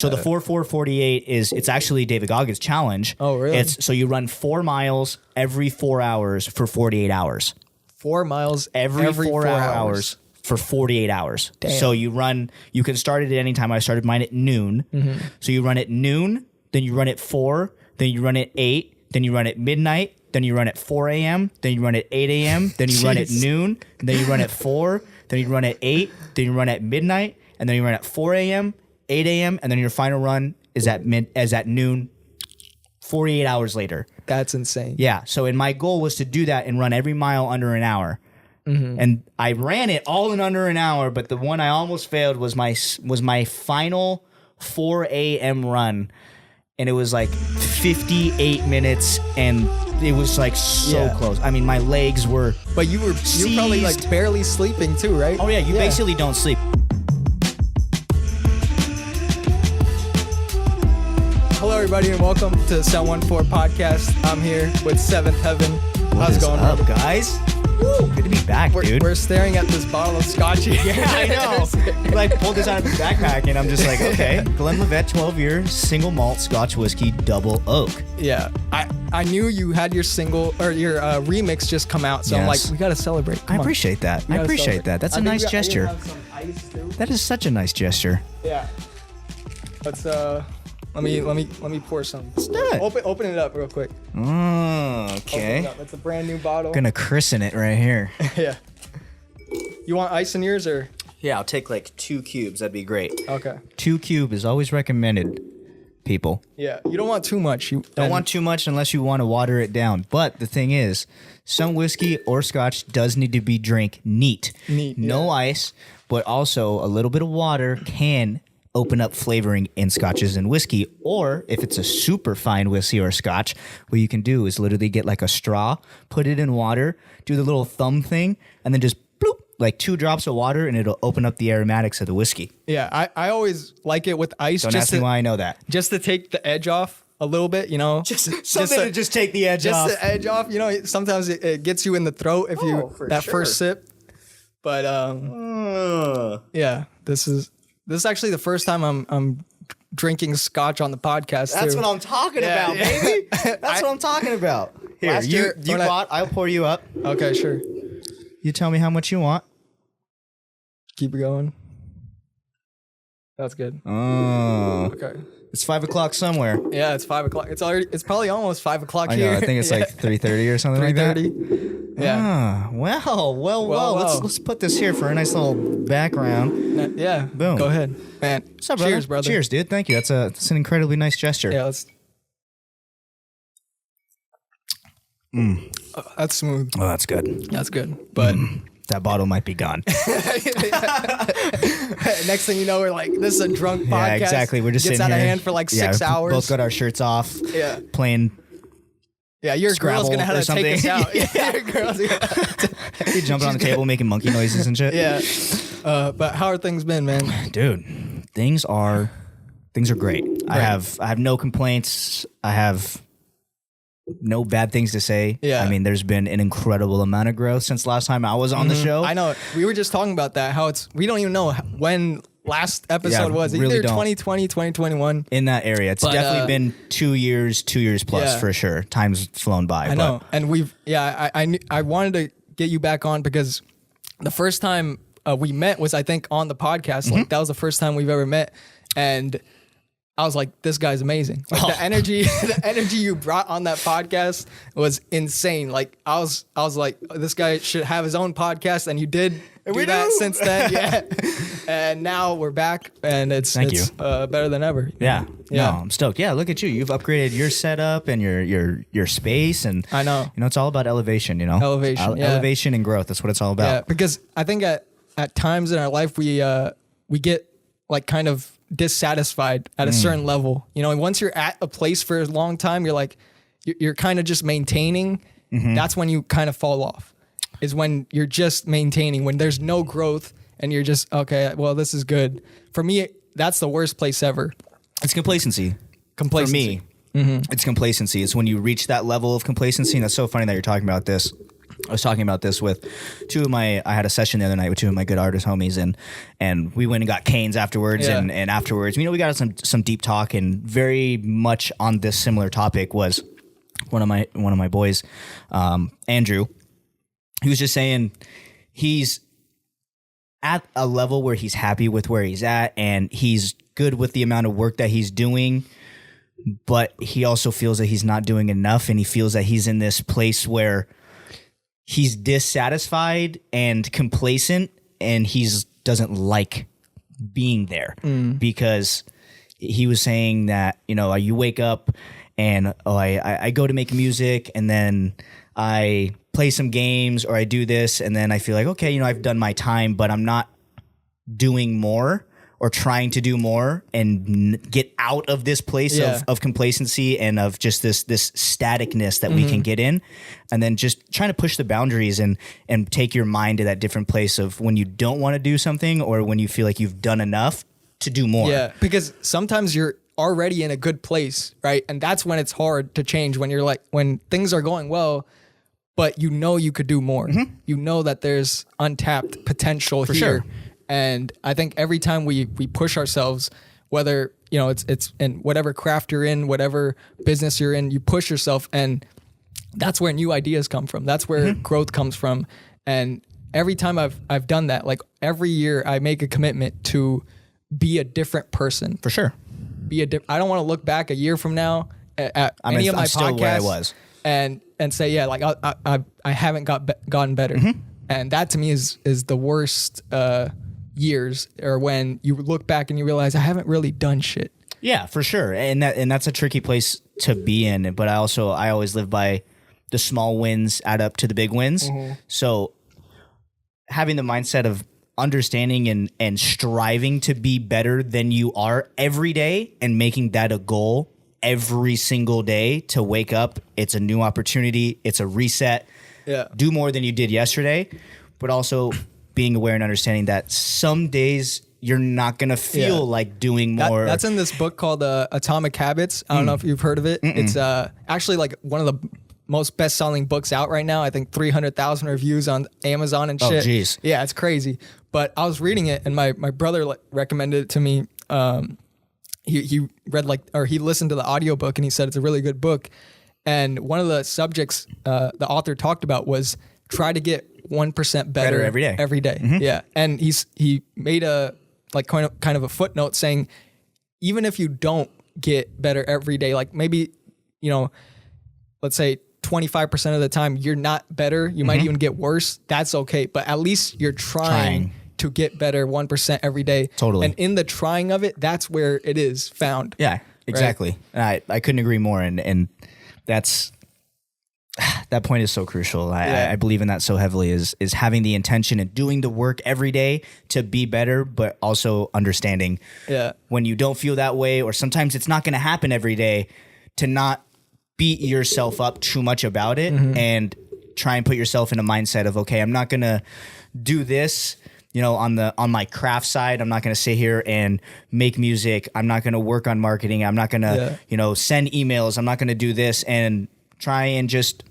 So the 4-4-48 it's actually David Goggins' challenge. Oh, really? So you run 4 miles every 4 hours for 48 hours. 4 miles every 4 hours for 48 hours. Damn. So you can start it at any time. I started mine at noon. Mm-hmm. So you run at noon, then you run at 4, then you run at 8, then you run at midnight, then you run at 4 a.m., then you run at 8 a.m., then you run at noon, then you run at 4, then you run at 8, then you run at midnight, and then you run at 4 a.m., 8 a.m., and then your final run is at noon, 48 hours later. That's insane. Yeah. So my goal was to do that and run every mile under an hour. Mm-hmm. And I ran it all in under an hour, but the one I almost failed was my final 4 a.m. run. And it was like 58 minutes, and it was like so close. I mean, my legs were But you were probably like barely sleeping too, right? Oh, yeah. You basically don't sleep. Hello, everybody, and welcome to the 714 podcast. I'm here with Seventh Heavn. How's it going, up, guys? Woo, good to be back, dude. We're staring at this bottle of scotch here. Yeah, I know. Like, pulled this out of his backpack, and I'm just like, okay. Glenlivet 12-year single malt Scotch whiskey double oak. Yeah. I knew you had your single, or your remix just come out, so I'm like, we got to celebrate. Come I on. appreciate that. I appreciate that. That's a nice gesture. Have some ice too. That is such a nice gesture. Yeah. Let's, let me pour some. Let's do it. Open it up real quick. Oh, Open it okay. up. That's a brand new bottle. Gonna christen it right here. Yeah. You want ice in yours, or? Yeah, I'll take like 2 cubes. That'd be great. Okay. 2 cube is always recommended, people. Yeah, you don't want too much. You don't want too much unless you want to water it down. But the thing is, some whiskey or scotch does need to be drank neat. No ice, but also a little bit of water can open up flavoring in scotches and whiskey. Or if it's a super fine whiskey or scotch, what you can do is literally get like a straw, put it in water, do the little thumb thing, and then just bloop, like 2 drops of water, and it'll open up the aromatics of the whiskey. Yeah, I always like it with ice. Don't ask me why I know that. Just to take the edge off a little bit, you know? Just take the edge off. Just the edge off. You know, sometimes it gets you in the throat if first sip. But yeah, this is actually the first time I'm drinking scotch on the podcast. That's too. what I'm talking about, baby. That's what I'm talking about. Here, you bought. I'll pour you up. Okay, sure. You tell me how much you want. Keep it going. That's good. Oh, okay. It's 5 o'clock somewhere. Yeah, it's 5 o'clock. It's probably almost 5 o'clock here. I think it's like 3:30 or something like that. 3:30. Yeah. Ah, well. Let's put this here for a nice little background. Yeah. Boom. Go ahead, man. What's up, brother? Cheers, brother. Cheers, dude. Thank you. That's an incredibly nice gesture. Yeah. That's smooth. Oh, that's good. That's good. But that bottle might be gone. Next thing you know, we're like, this is a drunk podcast. Yeah, exactly. We're just gets sitting out here. of hand for like 6 hours. Both got our shirts off. Yeah. Playing. Yeah, your girl's gonna have to take us out. Yeah, your girl's gonna. You jumping on the table, making monkey noises and shit. Yeah. But how are things been, man? Dude, things are great. I have no complaints. I have no bad things to say. Yeah. I mean, there's been an incredible amount of growth since last time I was on the show. I know. We were just talking about that. How we don't even know when last episode was. Either really 2020, 2021. In that area. It's definitely been 2 years plus for sure. Time's flown by. I know. And I wanted to get you back on because the first time we met was, I think, on the podcast. Like, that was the first time we've ever met. And I was like, this guy's amazing. Like, the energy you brought on that podcast was insane. Like, I was like, this guy should have his own podcast, and you did do that since then. Yeah. And now we're back, and it's better than ever. Yeah. No, I'm stoked. Yeah, look at you. You've upgraded your setup and your space, and I know. You know, it's all about elevation, you know? Elevation and growth. That's what it's all about. Yeah, because I think at times in our life we get like kind of dissatisfied at a certain level, you know, and once you're at a place for a long time, you're like, you're kind of just maintaining. That's when you kind of fall off, is when you're just maintaining, when there's no growth and you're just, okay, well, this is good. For me, that's the worst place ever. It's complacency. For me, it's complacency. It's when you reach that level of complacency. And that's so funny that you're talking about this. I was talking about this with I had a session the other night with two of my good artist homies, and we went and got canes afterwards, and afterwards, we got some deep talk, and very much on this similar topic was one of my boys, Andrew. He was just saying he's at a level where he's happy with where he's at, and he's good with the amount of work that he's doing, but he also feels that he's not doing enough, and he feels that he's in this place where he's dissatisfied and complacent, and doesn't like being there because he was saying that, you wake up and I go to make music, and then I play some games, or I do this, and then I feel like, okay, I've done my time, but I'm not doing more or trying to do more and get out of this place of complacency and of just this staticness that we can get in, and then just trying to push the boundaries and take your mind to that different place of when you don't want to do something, or when you feel like you've done enough to do more. Yeah, because sometimes you're already in a good place, right? And that's when it's hard to change, when you're like, when things are going well, but you could do more. You know that there's untapped potential here. Sure. And I think every time we push ourselves, whether, it's in whatever craft you're in, whatever business you're in, you push yourself, and that's where new ideas come from. That's where growth comes from. And every time I've done that, like every year I make a commitment to be a different person. For sure. I don't want to look back a year from now at any of my still podcasts where I was. and say, yeah, like I haven't gotten better. And that to me is the worst years, or when you look back and you realize I haven't really done shit. Yeah, for sure. And that's a tricky place to be in. But I always live by the small wins add up to the big wins. So having the mindset of understanding and striving to be better than you are every day, and making that a goal every single day to wake up. It's a new opportunity. It's a reset. Yeah. Do more than you did yesterday, but also being aware and understanding that some days you're not going to feel like doing more. That's in this book called Atomic Habits. I don't know if you've heard of it. It's actually like one of the most best-selling books out right now. I think 300,000 reviews on Amazon and shit. Oh, geez. Yeah, it's crazy. But I was reading it, and my brother recommended it to me. He read he listened to the audiobook, and he said it's a really good book. And one of the subjects the author talked about was try to get 1% better every day. Every day. Yeah. And he made a kind of a footnote saying, even if you don't get better every day, like maybe, let's say 25% of the time you're not better, you might even get worse. That's okay. But at least you're trying to get better 1% every day. Totally. And in the trying of it, that's where it is found. Yeah, exactly. Right? I couldn't agree more. And that's, that point is so crucial. I believe in that so heavily, is having the intention and doing the work every day to be better, but also understanding when you don't feel that way, or sometimes it's not going to happen every day, to not beat yourself up too much about it, and try and put yourself in a mindset of, okay, I'm not going to do this, on my craft side. I'm not going to sit here and make music. I'm not going to work on marketing. I'm not going to, send emails. I'm not going to do this, and try and just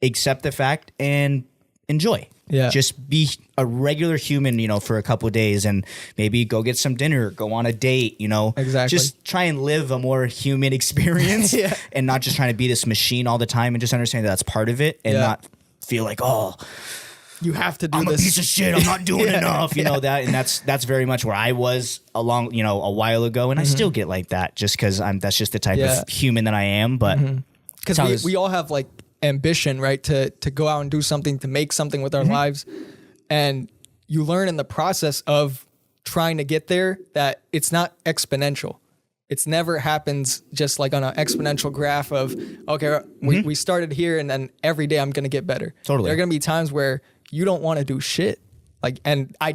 accept the fact and enjoy. Yeah. Just be a regular human, for a couple of days, and maybe go get some dinner, go on a date, Exactly. Just try and live a more human experience and not just trying to be this machine all the time, and just understand that that's part of it, and not feel like, oh, you have to do I'm this. a piece of shit. I'm not doing enough. You know that, and that's very much where I was a while ago, and I still get like that, just because that's just the type of human that I am. But because we all have like ambition, right? To go out and do something, to make something with our lives, and you learn in the process of trying to get there that it's not exponential. It's never happens just like on an exponential graph of, okay, we started here, and then every day I'm going to get better. Totally. There are going to be times where you don't want to do shit. And I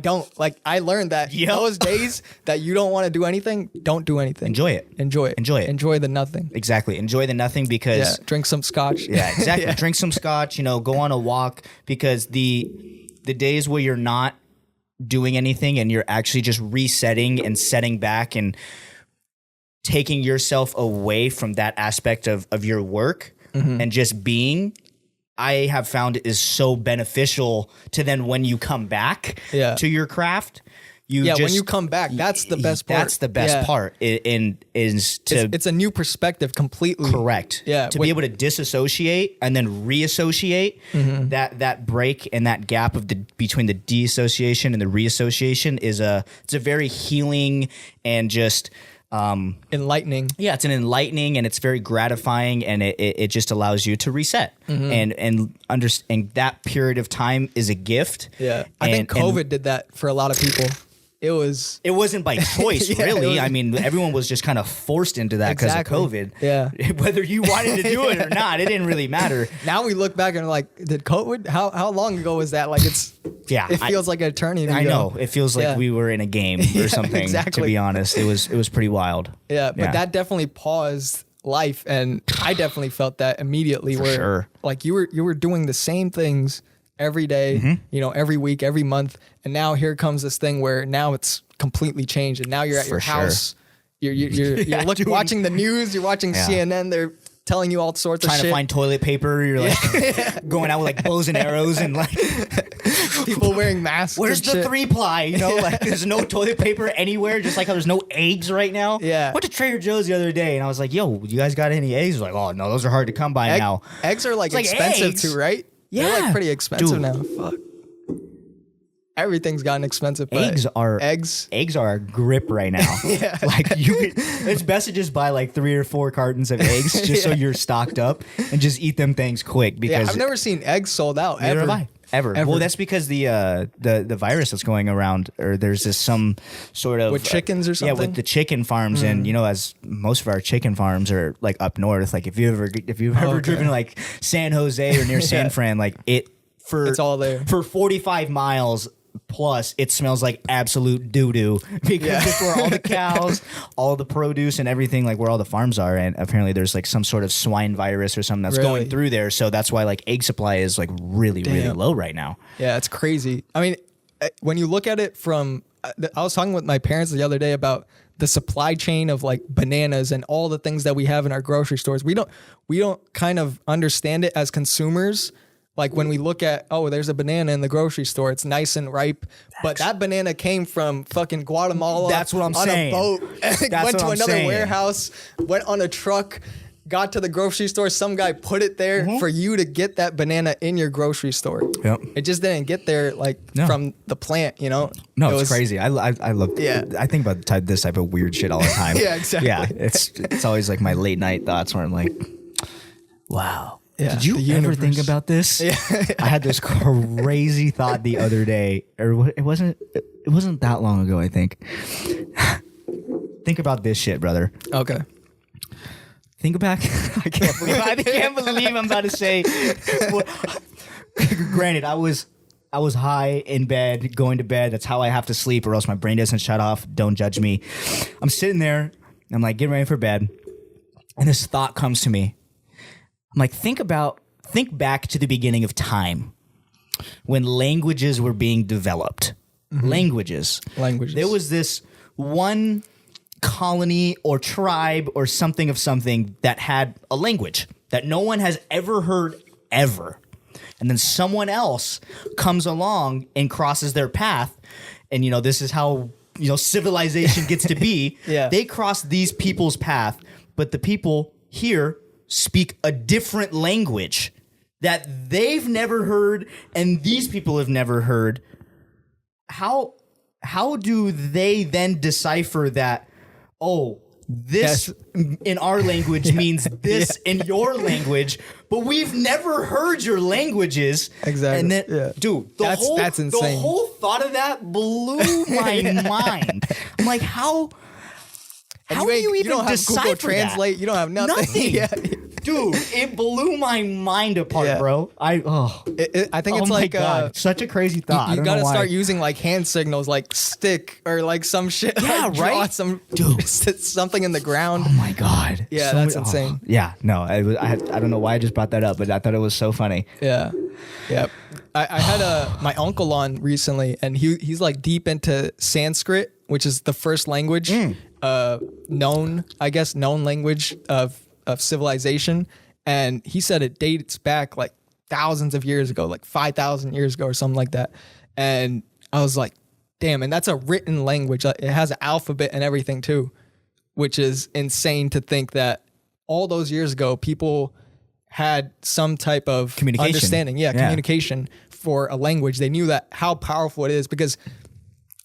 learned that those days that you don't want to do anything, don't do anything. Enjoy it. Enjoy it. Enjoy the nothing. Exactly. Enjoy the nothing, because drink some scotch. Yeah, exactly. Drink some scotch, go on a walk, because the days where you're not doing anything and you're actually just resetting and setting back and taking yourself away from that aspect of your work and just being, I have found is so beneficial to then when you come back to your craft. When you come back, that's the best part. That's the best part. It's a new perspective completely. Correct. Yeah. To be able to disassociate and then reassociate, that break and that gap of between the deassociation and the reassociation it's a very healing and just enlightening. Yeah, it's an enlightening and it's very gratifying, and it just allows you to reset and understand that period of time is a gift. Yeah, I think COVID did that for a lot of people. It wasn't by choice, really. I mean, everyone was just kind of forced into that because of COVID. Yeah. Whether you wanted to do it or not, it didn't really matter. Now we look back and we're like, did COVID? How long ago was that? Like it feels like an eternity ago. I know. It feels like we were in a game or something. Exactly. To be honest, it was pretty wild. Yeah, but that definitely paused life, and I definitely felt that immediately. Like you were doing the same things every day, every week, every month. And now here comes this thing where now it's completely changed. And now you're at your house. You're watching the news. You're watching CNN. They're telling you all sorts of shit. Trying to find toilet paper. You're like going out with like bows and arrows and like people wearing masks. Where's the 3-ply? Like there's no toilet paper anywhere. Just like how there's no eggs right now. Yeah. I went to Trader Joe's the other day and I was like, yo, you guys got any eggs? Like, oh no, those are hard to come by now. Eggs are like expensive too, right? Yeah. They're like pretty expensive now. Fuck. Everything's gotten expensive. But eggs are a grip right now. Like it's best to just buy like 3 or 4 cartons of eggs just so you're stocked up and just eat them things quick. Because I've never seen eggs sold out ever. Have I. Ever. Well, that's because the virus that's going around, or there's some sort of with chickens or something. Yeah, with the chicken farms, and as most of our chicken farms are like up north. Like if you've ever driven like San Jose or near San Fran, like it's all there for 45 miles. Plus, it smells like absolute doo-doo because it's where all the cows, all the produce and everything, like where all the farms are. And apparently there's like some sort of swine virus or something that's going through there. So that's why like egg supply is like really low right now. Yeah, it's crazy. I mean, when you look at it from, I was talking with my parents the other day about the supply chain of like bananas and all the things that we have in our grocery stores. We don't kind of understand it as consumers. Like when we look at, there's a banana in the grocery store. It's nice and ripe. But that banana came from fucking Guatemala. That's what I'm saying. On a boat. Went to another warehouse. Went on a truck. Got to the grocery store. Some guy put it there for you to get that banana in your grocery store. Yep. It just didn't get there from the plant, No, it's crazy. I love. Yeah. I think about this type of weird shit all the time. Yeah, exactly. Yeah, it's always like my late night thoughts where I'm like, wow. Yeah, did you ever think about this? Yeah. I had this crazy thought the other day, or it wasn't that long ago, I think. Think about this shit, brother. Okay. Think back. I can't believe I'm about to say. Granted, I was high in bed, going to bed. That's how I have to sleep, or else my brain doesn't shut off. Don't judge me. I'm sitting there. I'm like getting ready for bed, and this thought comes to me. I'm like, think back to the beginning of time when languages were being developed. Languages. There was this one colony or tribe or something of something that had a language that no one has ever heard ever. And then someone else comes along and crosses their path. And, this is how, civilization gets to be. Yeah. They cross these people's path, but the people here speak a different language that they've never heard and these people have never heard. How do they then decipher that, this in our language means this in your language, but we've never heard your languages. Exactly. And then, dude, that's insane. The whole thought of that blew my mind. I'm like, how do you even don't have decipher Google Translate? that? You don't have nothing. Yeah. Dude, it blew my mind apart, bro. I think it's like such a crazy thought. You gotta start using like hand signals, like stick or like some shit. Yeah, like right. Something in the ground. Oh my god. Yeah, that's insane. Yeah, no, I don't know why I just brought that up, but I thought it was so funny. Yeah, yeah. I had my uncle on recently, and he's like deep into Sanskrit, which is the first language known language of civilization. And he said it dates back like thousands of years ago, like 5,000 years ago or something like that. And I was like, damn, and that's a written language. It has an alphabet and everything too, which is insane to think that all those years ago, people had some type of understanding, communication for a language. They knew that how powerful it is, because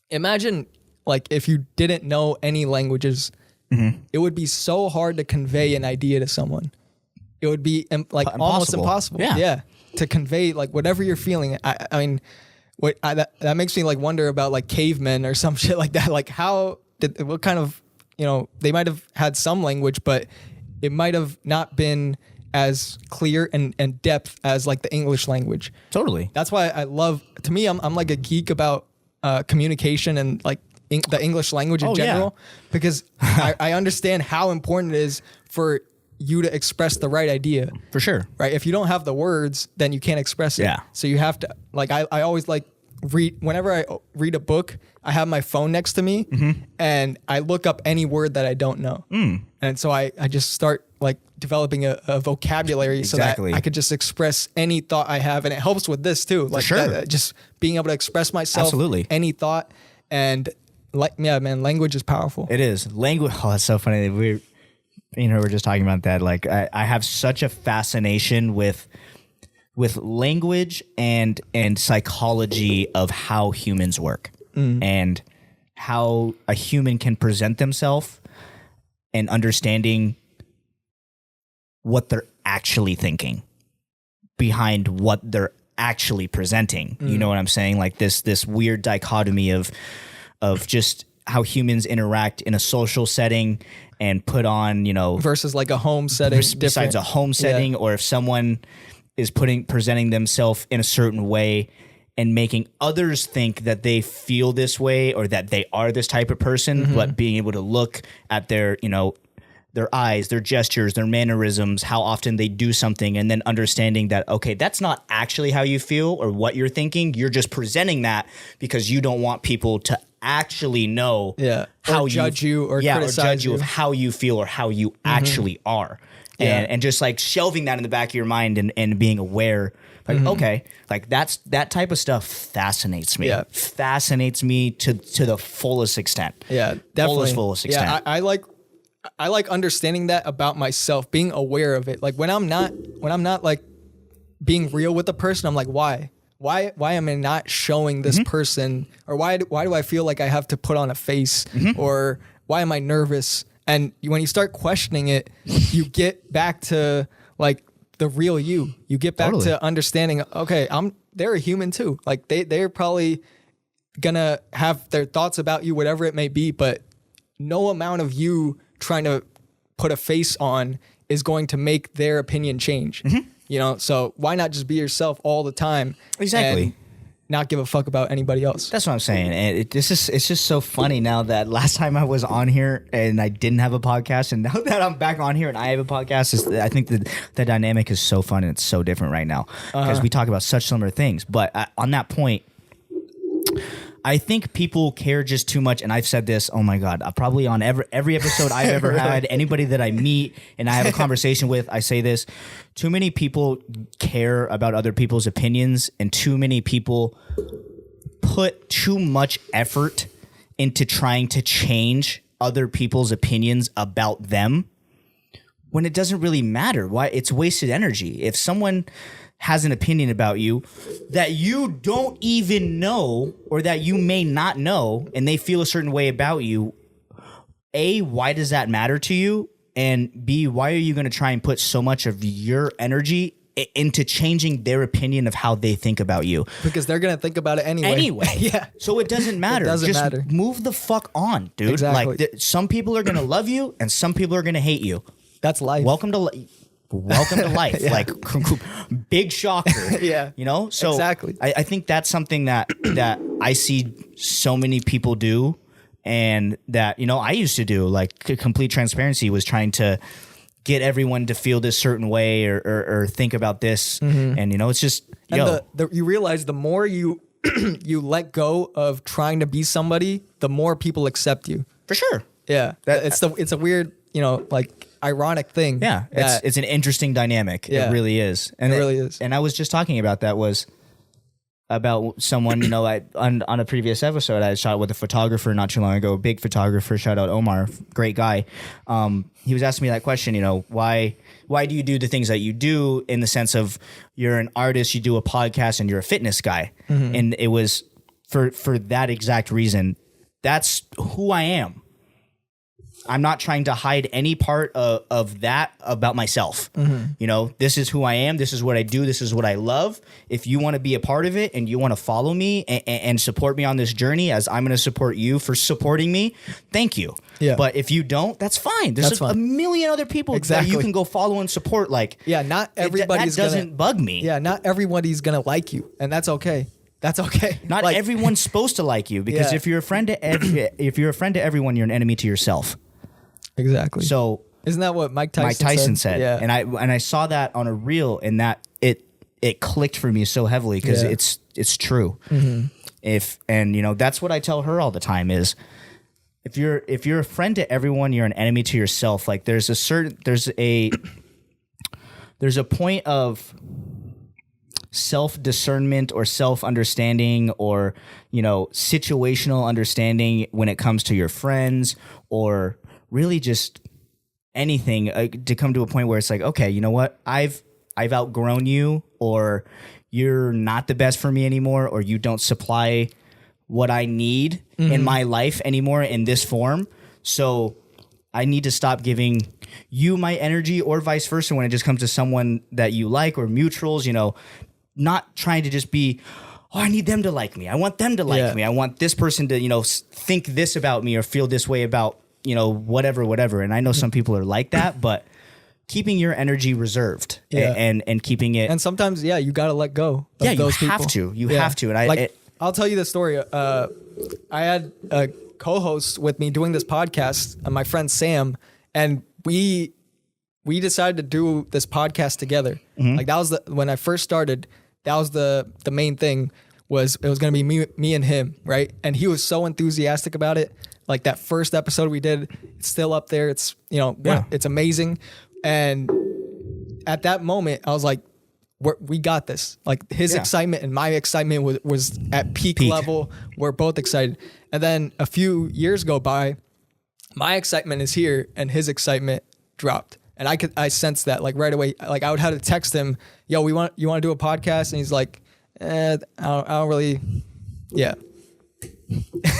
imagine like if you didn't know any languages, it would be so hard to convey an idea to someone. It would be like almost impossible. Yeah. To convey like whatever you're feeling. I mean, that makes me like wonder about like cavemen or some shit like that. Like what kind of, they might have had some language, but it might have not been as clear and depth as like the English language. Totally. That's why to me, I'm like a geek about communication and like the English language in general, because I understand how important it is for you to express the right idea. For sure. Right. If you don't have the words, then you can't express it. Yeah. So you have to, like, I always like whenever I read a book, I have my phone next to me and I look up any word that I don't know. And so I just start like developing a vocabulary so that I could just express any thought I have. And it helps with this too. Like just being able to express myself, any thought. And language is powerful. It is. Language. Oh, that's so funny. We're just talking about that. Like I have such a fascination with language and psychology of how humans work and how a human can present themselves and understanding what they're actually thinking behind what they're actually presenting. You know what I'm saying? Like this weird dichotomy of just how humans interact in a social setting and put on, versus like a home setting. Besides a home setting, or if someone is presenting themselves in a certain way and making others think that they feel this way or that they are this type of person, but being able to look at their, their eyes, their gestures, their mannerisms, how often they do something, and then understanding that, okay, that's not actually how you feel or what you're thinking. You're just presenting that because you don't want people to actually know how judge you or criticize or judge you of how you feel or how you actually are. And just like shelving that in the back of your mind and being aware, like, okay, like that type of stuff fascinates me. Yeah. Fascinates me to the fullest extent. Yeah, definitely. Fullest extent. Yeah, I like understanding that about myself, being aware of it. Like when I'm not like being real with the person, I'm like, why am I not showing this person, or why do I feel like I have to put on a face, or why am I nervous? And when you start questioning it, you get back to like the real you. You get back to understanding, okay, they're a human too. Like they're probably gonna have their thoughts about you, whatever it may be, but no amount of you trying to put a face on is going to make their opinion change. So why not just be yourself all the time? Exactly. And not give a fuck about anybody else. That's what I'm saying. And it's just so funny now that last time I was on here and I didn't have a podcast, and now that I'm back on here and I have a podcast, I think the dynamic is so fun and it's so different right now because we talk about such similar things. But on that point, I think people care just too much, and I've said this, oh my God, probably on every episode I've ever had, anybody that I meet and I have a conversation with, I say this, too many people care about other people's opinions, and too many people put too much effort into trying to change other people's opinions about them when it doesn't really matter. Why? It's wasted energy. If someone has an opinion about you that you don't even know or that you may not know, and they feel a certain way about you, A, why does that matter to you? And B, why are you going to try and put so much of your energy into changing their opinion of how they think about you? Because they're going to think about it anyway. Yeah. So it doesn't matter. It doesn't Just matter. move the fuck on, dude. Exactly. Like some people are going to love you and some people are going to hate you. That's life. Welcome to life. Like big shocker. Yeah. So exactly. I think that's something that I see so many people do, and that I used to do. Like complete transparency was trying to get everyone to feel this certain way or think about this, and it's just you realize the more you you let go of trying to be somebody, the more people accept you. For sure. Yeah, it's a weird like ironic thing. Yeah, it's an interesting dynamic. Yeah. It really is. And it really is. And I was just talking about that was about someone, on a previous episode, I shot with a photographer not too long ago, a big photographer, shout out Omar, great guy. He was asking me that question, why do you do the things that you do, in the sense of you're an artist, you do a podcast, and you're a fitness guy. Mm-hmm. And it was for that exact reason. That's who I am. I'm not trying to hide any part of that about myself. Mm-hmm. This is who I am. This is what I do. This is what I love. If you want to be a part of it and you want to follow me and support me on this journey, as I'm going to support you for supporting me, thank you. Yeah. But if you don't, that's fine. There's a million other people that you can go follow and support. Not everybody's that doesn't bug me. Yeah, not everybody's going to like you, and that's okay. That's okay. Not everyone's supposed to like you, because if you're a friend to everyone, you're an enemy to yourself. Exactly. So isn't that what Mike Tyson said? Yeah. And I saw that on a reel, and that it clicked for me so heavily, because it's true. Mm-hmm. That's what I tell her all the time is, if you're a friend to everyone, you're an enemy to yourself. Like there's a point of self-discernment or self-understanding or situational understanding when it comes to your friends, or really just anything, to come to a point where it's like, okay, you know what? I've outgrown you, or you're not the best for me anymore, or you don't supply what I need in my life anymore in this form. So I need to stop giving you my energy, or vice versa, when it just comes to someone that you like, or mutuals, not trying to just be, oh, I need them to like me. I want them to like me. I want this person to, think this about me or feel this way about, whatever. And I know some people are like that, but keeping your energy reserved and keeping it. And sometimes, you got to let go of those people. You have to. And I'll tell you the story. I had a co-host with me doing this podcast, my friend Sam, and we decided to do this podcast together. Mm-hmm. Like that was when I first started, that was the main thing, was it was going to be me and him, right? And he was so enthusiastic about it. Like that first episode we did, it's still up there. It's, it's amazing. And at that moment, I was like, we got this. Like his excitement and my excitement was at peak level. We're both excited. And then a few years go by, my excitement is here and his excitement dropped. And I sensed that like right away. Like I would have to text him, yo, you want to do a podcast? And he's like, I don't really. Yeah.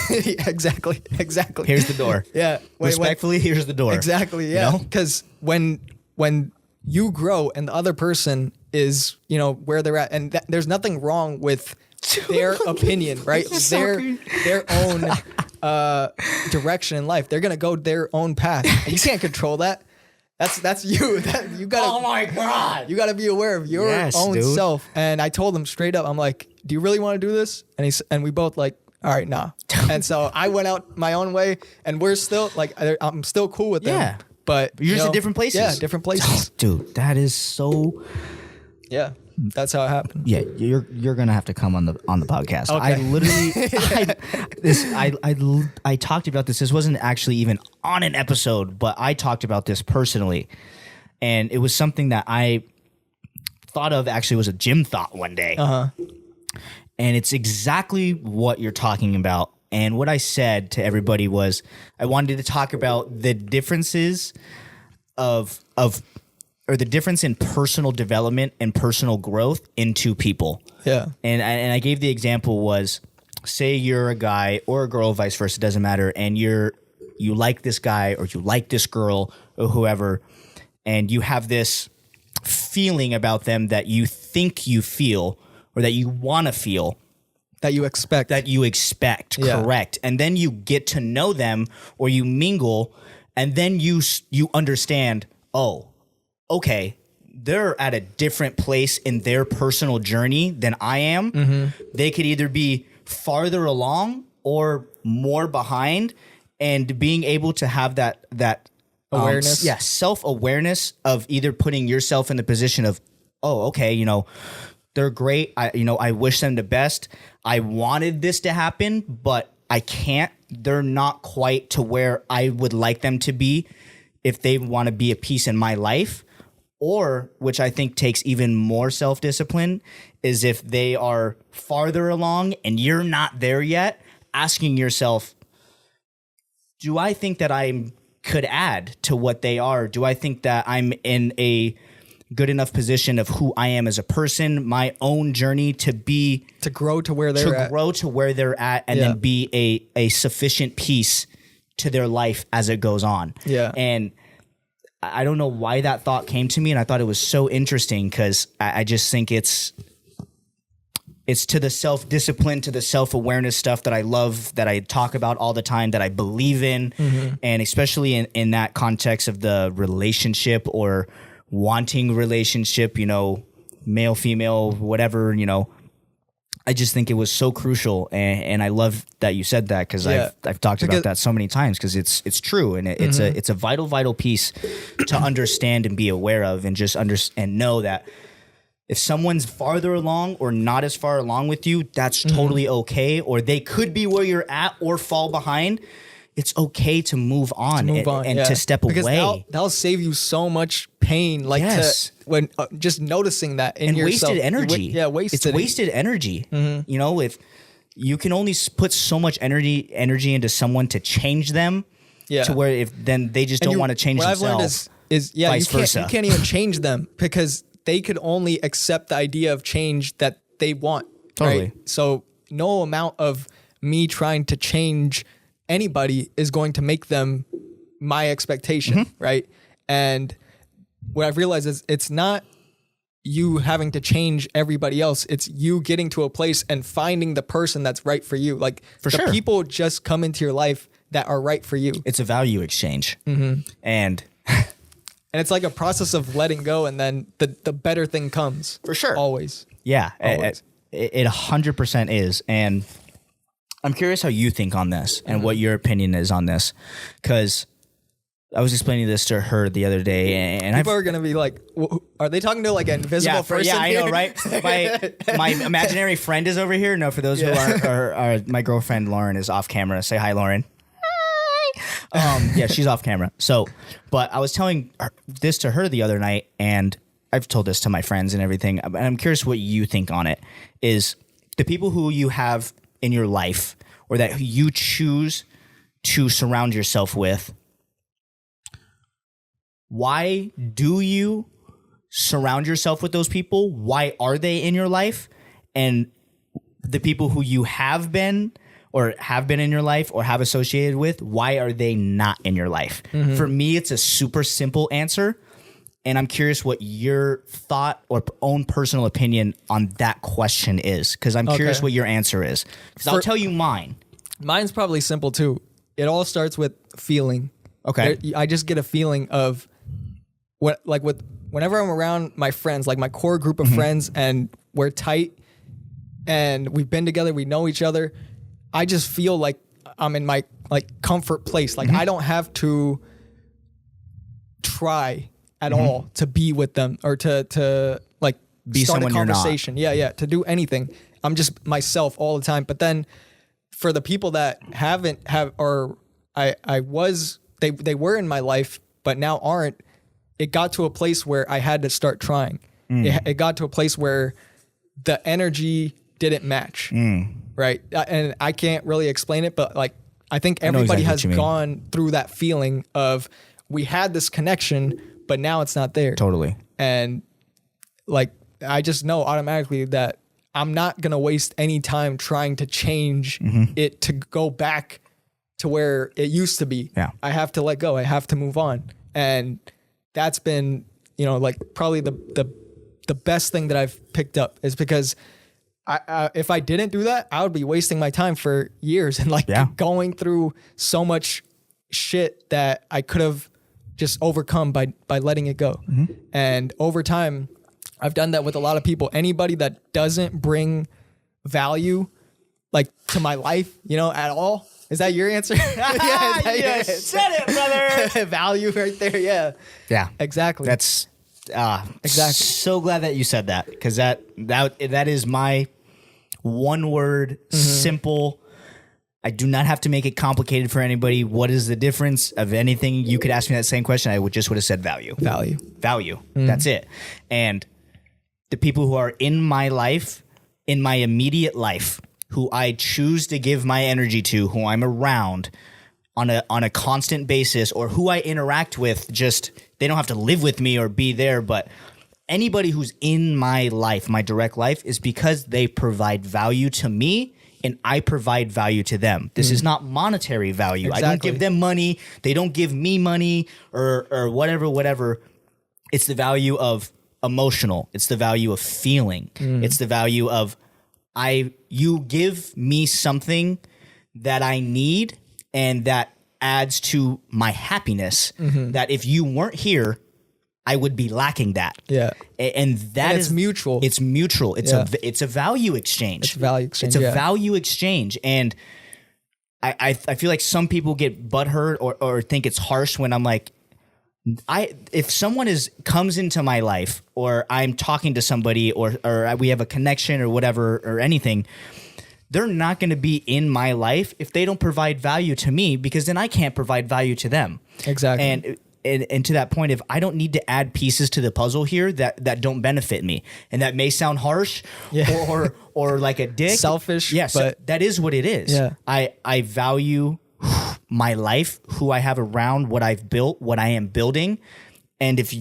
Exactly. Here's the door. Yeah. Respectfully, here's the door. Exactly. Yeah. Because when you grow and the other person is, where they're at, and there's nothing wrong with their opinion, right? Their own direction in life. They're gonna go their own path. And you can't control that. That's you. You gotta. Oh my God! You gotta be aware of your own self. And I told him straight up, I'm like, do you really want to do this? And we both like, all right, nah. And so I went out my own way, and we're still like, I'm still cool with them. Yeah. But you're just at different places. Yeah, different places. Dude, that is so. Yeah, that's how it happened. Yeah, you're gonna have to come on the podcast. Okay. I literally, I talked about this. This wasn't actually even on an episode, but I talked about this personally, and it was something that I thought of. Actually, was a gym thought one day. And it's exactly what you're talking about. And what I said to everybody was, I wanted to talk about the differences or the difference in personal development and personal growth in two people. Yeah. And I gave the example was, say you're a guy or a girl, vice versa, doesn't matter, and you like this guy or you like this girl or whoever, and you have this feeling about them that you think you feel or that you want to feel. That you expect. Correct. And then you get to know them or you mingle, and then you understand, oh, okay, they're at a different place in their personal journey than I am. Mm-hmm. They could either be farther along or more behind, and being able to have that awareness. Self-awareness of either putting yourself in the position of, oh, okay, they're great. I wish them the best. I wanted this to happen, but I can't. They're not quite to where I would like them to be if they want to be at peace in my life, or which I think takes even more self-discipline, is if they are farther along and you're not there yet, asking yourself, do I think that I could add to what they are? Do I think that I'm in a good enough position of who I am as a person, my own journey to grow to where they're at, and then be a sufficient piece to their life as it goes on. Yeah. And I don't know why that thought came to me, and I thought it was so interesting because I just think it's to the self-discipline, to the self-awareness stuff that I love, that I talk about all the time, that I believe in. And especially in that context of the relationship or wanting relationship, you know, male, female, whatever, you know, I just think it was so crucial. And I love that you said that because I've talked about that so many times because it's true. And it's a vital piece to understand and be aware of, and just and know that if someone's farther along or not as far along with you, that's totally okay. Or they could be where you're at or fall behind. It's okay to move on and to step away. That'll save you so much pain. Like when just noticing that in yourself. Wasted energy. It's wasted energy. You know, if you can only put so much energy into someone to change them to where if then they just don't want to change themselves. What I've learned is you can't even change them because they could only accept the idea of change that they want. Totally. Right? So no amount of me trying to change anybody is going to make them my expectation, right? And what I've realized is it's not you having to change everybody else. It's you getting to a place and finding the person that's right for you. Like people just come into your life that are right for you. It's a value exchange. And it's like a process of letting go, and then the better thing comes. For sure. Always. Yeah. Always. It 100% is. And I'm curious how you think on this and what your opinion is on this. Because I was explaining this to her the other day. And people are going to be like, are they talking to like an invisible person? Yeah, I know, right? My imaginary friend is over here. No, for those who are my girlfriend Lauren is off camera. Say hi, Lauren. Yeah, she's off camera. So, but I was telling this to her the other night, and I've told this to my friends and everything. And I'm curious what you think on it. Is the people who you have in your life, or that you choose to surround yourself with, why do you surround yourself with those people? Why are they in your life? And the people who you have been in your life or have associated with, why are they not in your life? For me, it's a super simple answer. And I'm curious what your thought or own personal opinion on that question is. Because I'm curious what your answer is. Because I'll tell you mine. Mine's probably simple too. It all starts with feeling. Okay. I just get a feeling of whenever I'm around my friends, like my core group of friends, and we're tight and we've been together, we know each other. I just feel like I'm in my like comfort place. Like I don't have to try at all to be with them or to like be start a someone conversation. Yeah, to do anything. I'm just myself all the time. But then for the people that they were in my life but now aren't, it got to a place where I had to start trying. It got to a place where the energy didn't match. Right. And I can't really explain it, but like, I think everybody has gone through that feeling of we had this connection, but now it's not there. Totally. And like, I just know automatically that I'm not going to waste any time trying to change it to go back to where it used to be. Yeah. I have to let go. I have to move on. And that's been, like probably the best thing that I've picked up is because if I didn't do that, I would be wasting my time for years and going through so much shit that I could have just overcome by letting it go. And over time, I've done that with a lot of people. Anybody that doesn't bring value like to my life, at all. Is that your answer? You said it, brother. Value right there. Yeah. Yeah. Exactly. That's exactly. So glad that you said that, because that is my one word, simple I do not have to make it complicated for anybody. What is the difference of anything? You could ask me that same question. I would have said value. Value. That's it. And the people who are in my life, in my immediate life, who I choose to give my energy to, who I'm around on a constant basis, or who I interact with, just they don't have to live with me or be there, but anybody who's in my life, my direct life, is because they provide value to me and I provide value to them. This is not monetary value. Exactly. I don't give them money. They don't give me money or whatever. It's the value of emotional. It's the value of feeling. It's the value of you give me something that I need and that adds to my happiness, that if you weren't here, I would be lacking that. Yeah. And that it's is mutual. It's mutual. It's a value exchange. It's a value exchange. It's a value exchange. And I feel like some people get butthurt or think it's harsh when I'm like, if someone comes into my life, or I'm talking to somebody, or we have a connection or whatever or anything, they're not going to be in my life if they don't provide value to me, because then I can't provide value to them. Exactly. And to that point, if I don't need to add pieces to the puzzle here that don't benefit me, and that may sound harsh or like a dick, selfish, yes, but that is what it is. Yeah. I value my life, who I have around, what I've built, what I am building, and if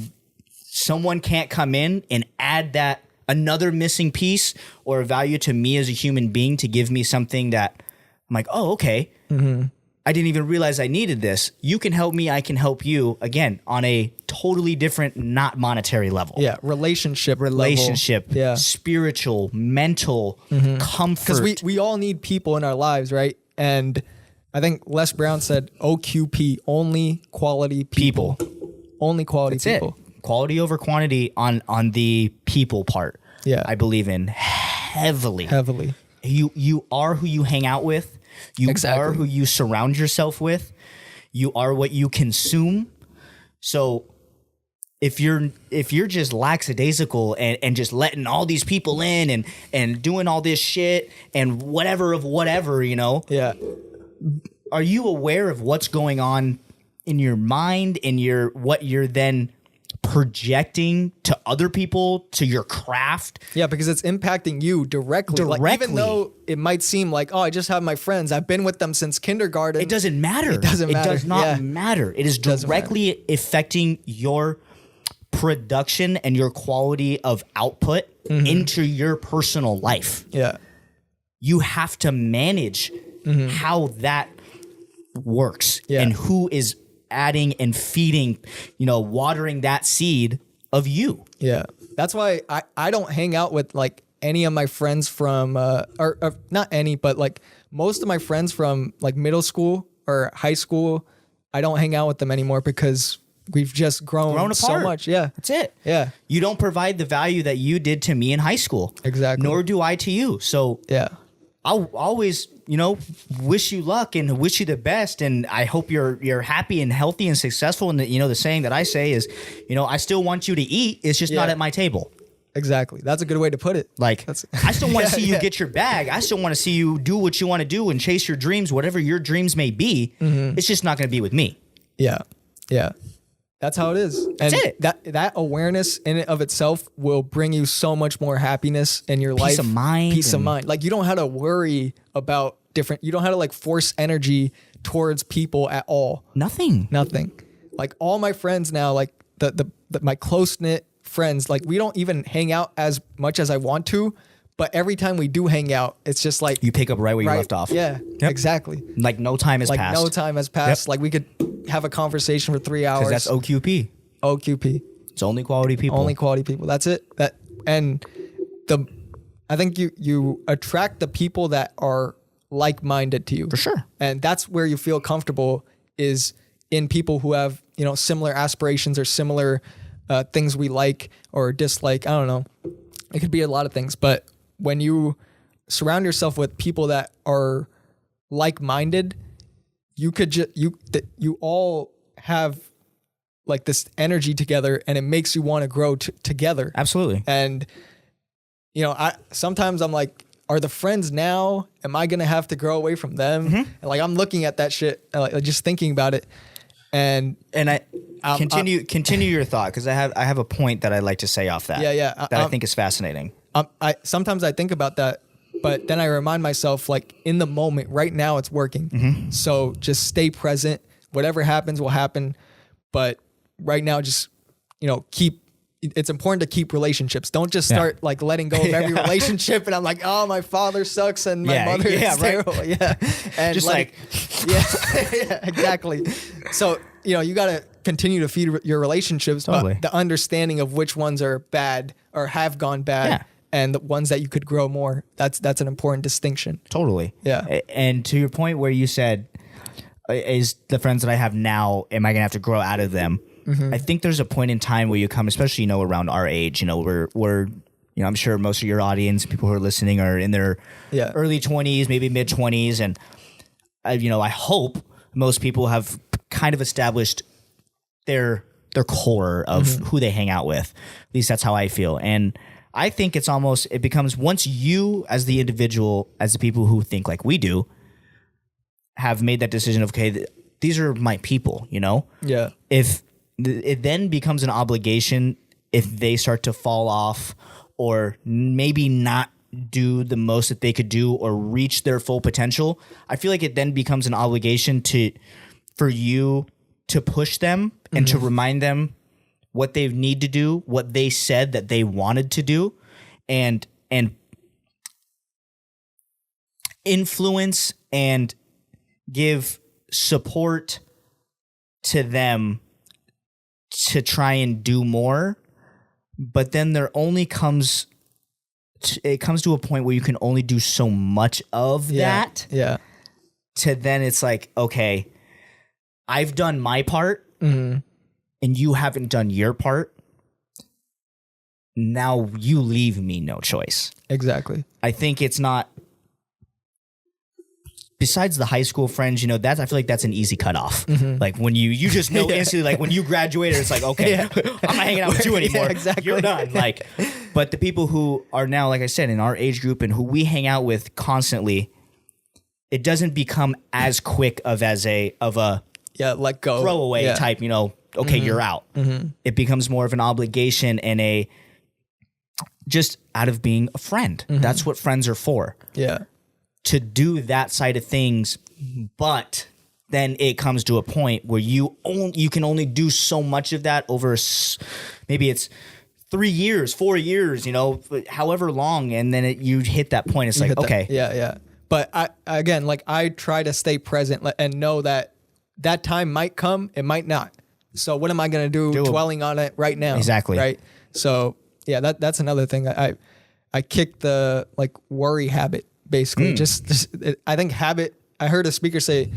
someone can't come in and add that another missing piece or value to me as a human being to give me something that I'm like, oh, okay. I didn't even realize I needed this. You can help me. I can help you, again, on a totally different, not monetary level. Yeah. Relationship. Yeah. Spiritual, mental, comfort. Because we all need people in our lives, right? And I think Les Brown said OQP, only quality people. Only quality That's people. It. Quality over quantity on the people part. Yeah. I believe in heavily. You are who you hang out with. You are who you surround yourself with. You are what you consume. So if you're just lackadaisical and just letting all these people in and doing all this shit and whatever, Yeah. Are you aware of what's going on in your mind, in what you're then projecting to other people, to your craft? Yeah, because it's impacting you directly. Like, even though it might seem like, oh, I just have my friends, I've been with them since kindergarten. It doesn't matter. It does not matter. It is directly affecting your production and your quality of output into your personal life. Yeah. You have to manage how that works and who is adding and feeding, watering that seed of you. Yeah. That's why I don't hang out with like any of my friends from, or not any, but like most of my friends from like middle school or high school. I don't hang out with them anymore because we've just grown apart so much. Yeah. That's it. Yeah. You don't provide the value that you did to me in high school. Exactly. Nor do I to you. So yeah. I'll always, wish you luck and wish you the best. And I hope you're happy and healthy and successful. And the saying that I say is, I still want you to eat. It's just not at my table. Exactly. That's a good way to put it. Like, I still want to see you get your bag. I still want to see you do what you want to do and chase your dreams, whatever your dreams may be. It's just not going to be with me. Yeah. Yeah. That's how it is. That's and it. That awareness in and of itself will bring you so much more happiness in your life. Peace of mind. Peace of mind. Like, you don't have to worry about you don't have to like force energy towards people at all. Nothing. Like, all my friends now, like my close-knit friends, like, we don't even hang out as much as I want to, but every time we do hang out, it's just like you pick up right where you left off. Yeah, exactly. Like no time has passed. No time has passed. Like, we could have a conversation for 3 hours. Because that's OQP. It's only quality people. Only quality people. That's it. I think you attract the people that are like-minded to you. For sure. And that's where you feel comfortable, is in people who have, similar aspirations or similar things we like or dislike. I don't know. It could be a lot of things, but when you surround yourself with people that are like-minded, you all have like this energy together, and it makes you want to grow together. Absolutely. And sometimes I'm like, are the friends now, am I going to have to grow away from them? And like, I'm looking at that shit, like, just thinking about it. And I continue your thought, because I have a point that I'd like to say off that. That I think is fascinating. Sometimes I think about that, but then I remind myself, like, in the moment, right now, it's working. So just stay present. Whatever happens will happen. But right now, just, it's important to keep relationships. Don't just start like letting go of every relationship. And I'm like, oh, my father sucks and my mother is terrible. Right. Yeah. And just like exactly. So, you got to continue to feed your relationships, totally. But the understanding of which ones are bad or have gone bad and the ones that you could grow more. That's an important distinction. Totally. Yeah. And to your point where you said, is the friends that I have now, am I going to have to grow out of them? I think there's a point in time where you come, especially, around our age, we're I'm sure most of your audience, people who are listening, are in their early 20s, maybe mid 20s. And, I hope most people have kind of established their core of who they hang out with. At least that's how I feel. And I think it becomes, once you as the individual, as the people who think like we do, have made that decision of, okay, these are my people, Yeah. If it then becomes an obligation, if they start to fall off or maybe not do the most that they could do or reach their full potential, I feel like it then becomes an obligation for you to push them and to remind them what they need to do, what they said that they wanted to do, and influence and give support to them to try and do more. But then there only comes to a point where you can only do so much of that. Yeah. To then it's like, okay, I've done my part and you haven't done your part. Now you leave me no choice. Exactly. I think it's not, besides the high school friends, I feel like that's an easy cutoff. Like when you just know instantly, like when you graduated, it's like, okay, I'm not hanging out with you anymore. Exactly. You're done. Like, but the people who are now, like I said, in our age group and who we hang out with constantly, it doesn't become as quick of a let go, throwaway type, okay, you're out. It becomes more of an obligation and just out of being a friend. That's what friends are for. Yeah. To do that side of things, but then it comes to a point where you can only do so much of that over maybe it's 3 years, 4 years, however long, and then you hit that point. It's like, okay, yeah. But I try to stay present and know that time might come, it might not. So what am I going to do dwelling on it right now? Exactly. Right. So yeah, that's another thing. I kicked the worry habit. Basically, I think habit. I heard a speaker say,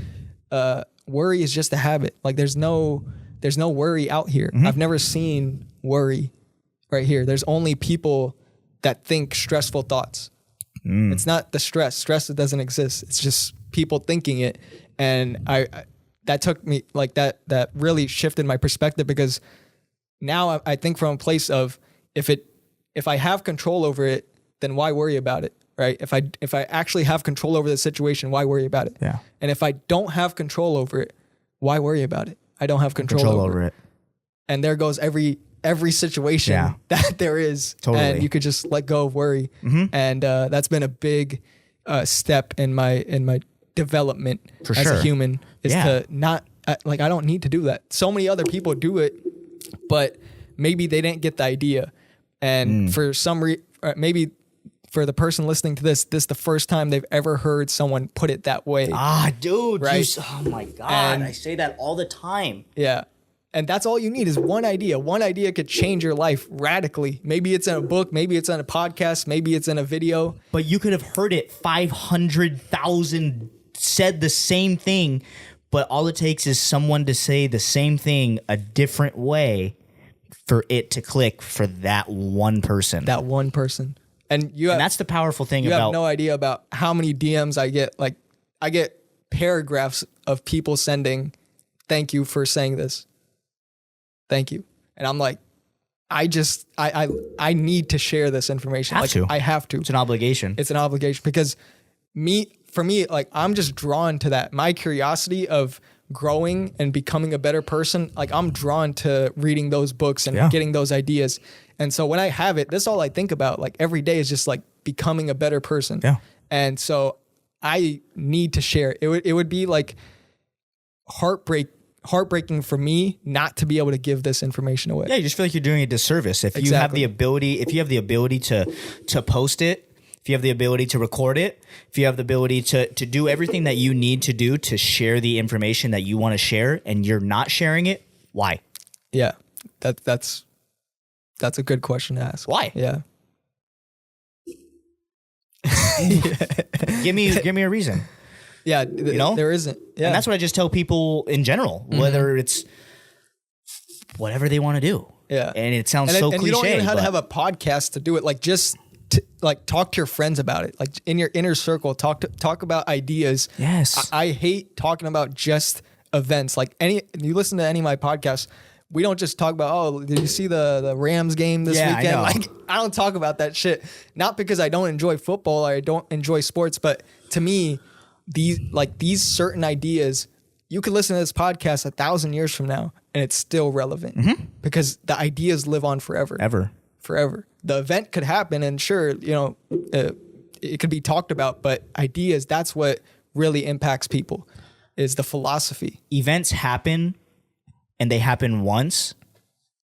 "Worry is just a habit. Like there's no worry out here. I've never seen worry right here. There's only people that think stressful thoughts. It's not the stress. Stress that doesn't exist. It's just people thinking it. And I that took me that really shifted my perspective, because now I think from a place of if I have control over it, then why worry about it? Right? If I actually have control over the situation, why worry about it? Yeah. And if I don't have control over it, why worry about it? I don't have control over it. And there goes every situation that there is. Totally. And you could just let go of worry. And that's been a big step in my development as a human, is to not I don't need to do that. So many other people do it, but maybe they didn't get the idea. And for some maybe for the person listening to this the first time they've ever heard someone put it that way. Dude. Right? Oh my God. And I say that all the time. Yeah. And that's all you need is one idea. One idea could change your life radically. Maybe it's in a book. Maybe it's on a podcast. Maybe it's in a video. But you could have heard it 500,000 said the same thing, but all it takes is someone to say the same thing a different way for it to click for that one person. That one person. And that's the powerful thing you about... have no idea about how many DMs I get. Like, I get paragraphs of people sending, "Thank you for saying this. Thank you." And I'm like, I need to share this information. I have to. It's an obligation. It's an obligation because for me, like I'm just drawn to that. My curiosity of growing and becoming a better person, like I'm drawn to reading those books and getting those ideas. And so when I have it, that's all I think about. Like every day is just like becoming a better person. Yeah. And so I need to share. It would be like heartbreaking for me not to be able to give this information away. Yeah, you just feel like you're doing a disservice. If you have the ability to post it, if you have the ability to record it, if you have the ability to do everything that you need to do to share the information that you want to share and you're not sharing it, why? Yeah. That's a good question to ask. Why? Yeah. Give me a reason. Yeah, there isn't. Yeah. And that's what I just tell people in general, whether it's whatever they want to do. Yeah. And it sounds so cliche. And you don't even have to have a podcast to do it. Like just talk to your friends about it. Like in your inner circle, talk about ideas. Yes. I hate talking about just events. Like you listen to any of my podcasts, we don't just talk about, oh, did you see the Rams game this weekend? Like I don't talk about that shit. Not because I don't enjoy football or I don't enjoy sports, but to me, these certain ideas, you could listen to this podcast 1,000 years from now and it's still relevant because the ideas live on forever. Forever. The event could happen and sure, it could be talked about, but ideas, that's what really impacts people is the philosophy. Events happen and they happen once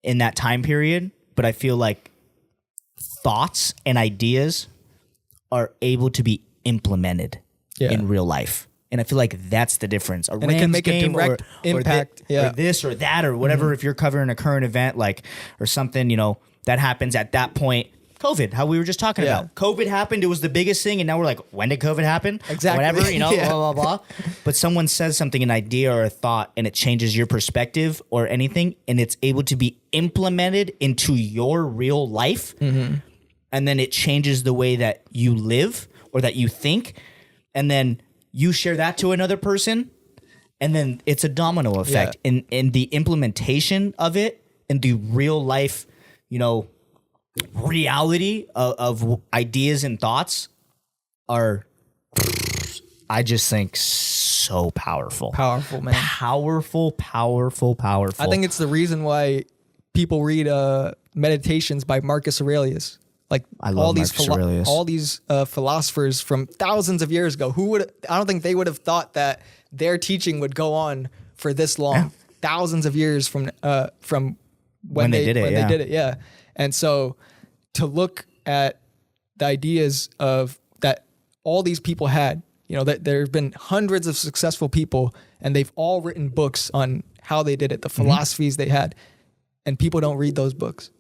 in that time period, but I feel like thoughts and ideas are able to be implemented in real life. And I feel like that's the difference. And it can make a direct impact. Or this or that or whatever. If you're covering a current event or something, that happens at that point. COVID, how we were just talking about. COVID happened. It was the biggest thing. And now we're like, when did COVID happen? Exactly. Whatever, blah, blah, blah. But someone says something, an idea or a thought, and it changes your perspective or anything. And it's able to be implemented into your real life. And then it changes the way that you live or that you think. And then you share that to another person. And then it's a domino effect. In the implementation of it in the real life, reality of ideas and thoughts are, I just think, so powerful. Powerful, man. Powerful. I think it's the reason why people read meditations by Marcus Aurelius. Like I love Marcus Aurelius. All these philosophers from thousands of years ago. I don't think they would have thought that their teaching would go on for this long. Yeah. Thousands of years from when they did it. Yeah. And so to look at the ideas of that all these people had, that there have been hundreds of successful people and they've all written books on how they did it, the philosophies they had, and people don't read those books.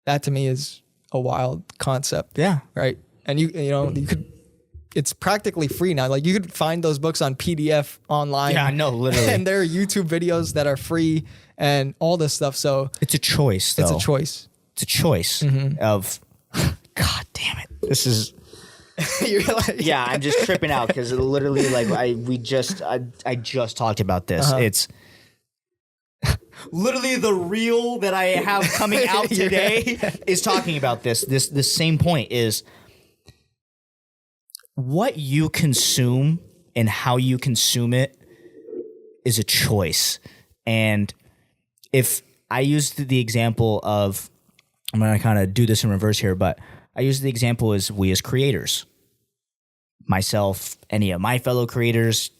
That to me is a wild concept. Yeah. Right. And you could, it's practically free now. Like you could find those books on PDF online. Yeah, I know, literally. And there are YouTube videos that are free and all this stuff. So it's a choice, though. It's a choice. It's a choice of, God damn it. This is, yeah, I'm just tripping out because literally I just talked about this. It's literally the reel that I have coming out today is talking about this. This same point is what you consume and how you consume it is a choice. And if I used the example of, I'm going to kind of do this in reverse here, but I use the example as we as creators, myself, any of my fellow creators,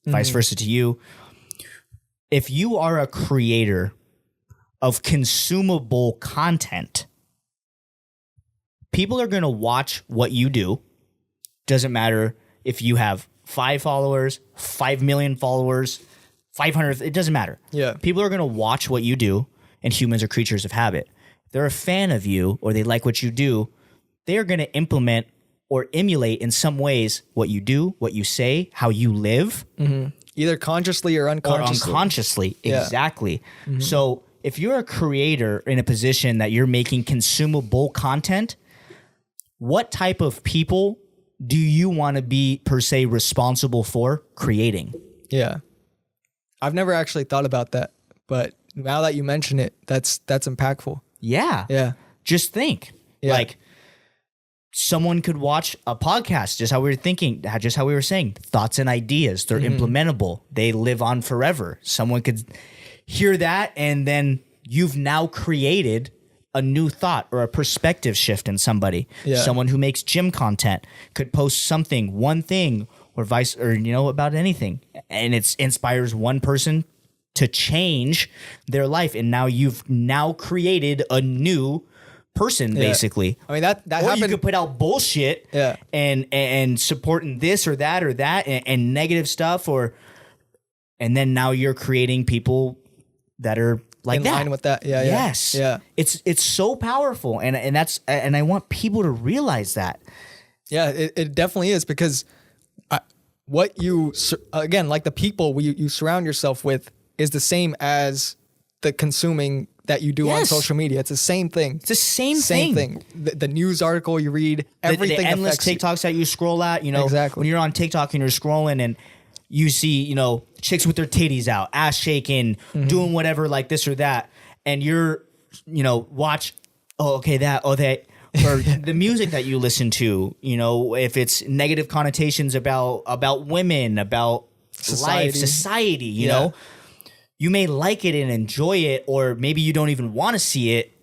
vice versa to you. If you are a creator of consumable content, people are going to watch what you do. Doesn't matter if you have 5 followers, 5 million followers, 500, it doesn't matter. Yeah. People are going to watch what you do, and humans are creatures of habit. If they're a fan of you or they like what you do, they are going to implement or emulate in some ways what you do, what you say, how you live. Either consciously or unconsciously. Exactly. So if you're a creator in a position that you're making consumable content, what type of people do you want to be per se responsible for creating? Yeah. I've never actually thought about that, but now that you mention it, that's impactful. Yeah. Yeah. Just think. Yeah. Like, someone could watch a podcast, just how we were thinking, just how we were saying, thoughts and ideas. They're implementable. They live on forever. Someone could hear that, and then you've now created a new thought or a perspective shift in somebody. Yeah. Someone who makes gym content could post something, one thing, or about anything, and it inspires one person to change their life, and now you've created a new person, basically. I mean, that or happened. you could put out bullshit, Yeah. and supporting this or that and negative stuff, and then now you're creating people that are like in that. line with that. Yeah. Yes. Yeah. It's so powerful, and I want people to realize that. Yeah, it definitely is, because what you, again, like the people you surround yourself with is the same as the consuming that you do on social media. It's the same thing. It's the same thing. The news article you read, everything the endless affects TikToks that you scroll at, Exactly. when you're on TikTok and you're scrolling and you see, chicks with their titties out, ass shaking, doing whatever, like this or that, and you're, watch, or the music that you listen to, if it's negative connotations about women, about life, society, you know, you may like it and enjoy it, or maybe you don't even want to see it,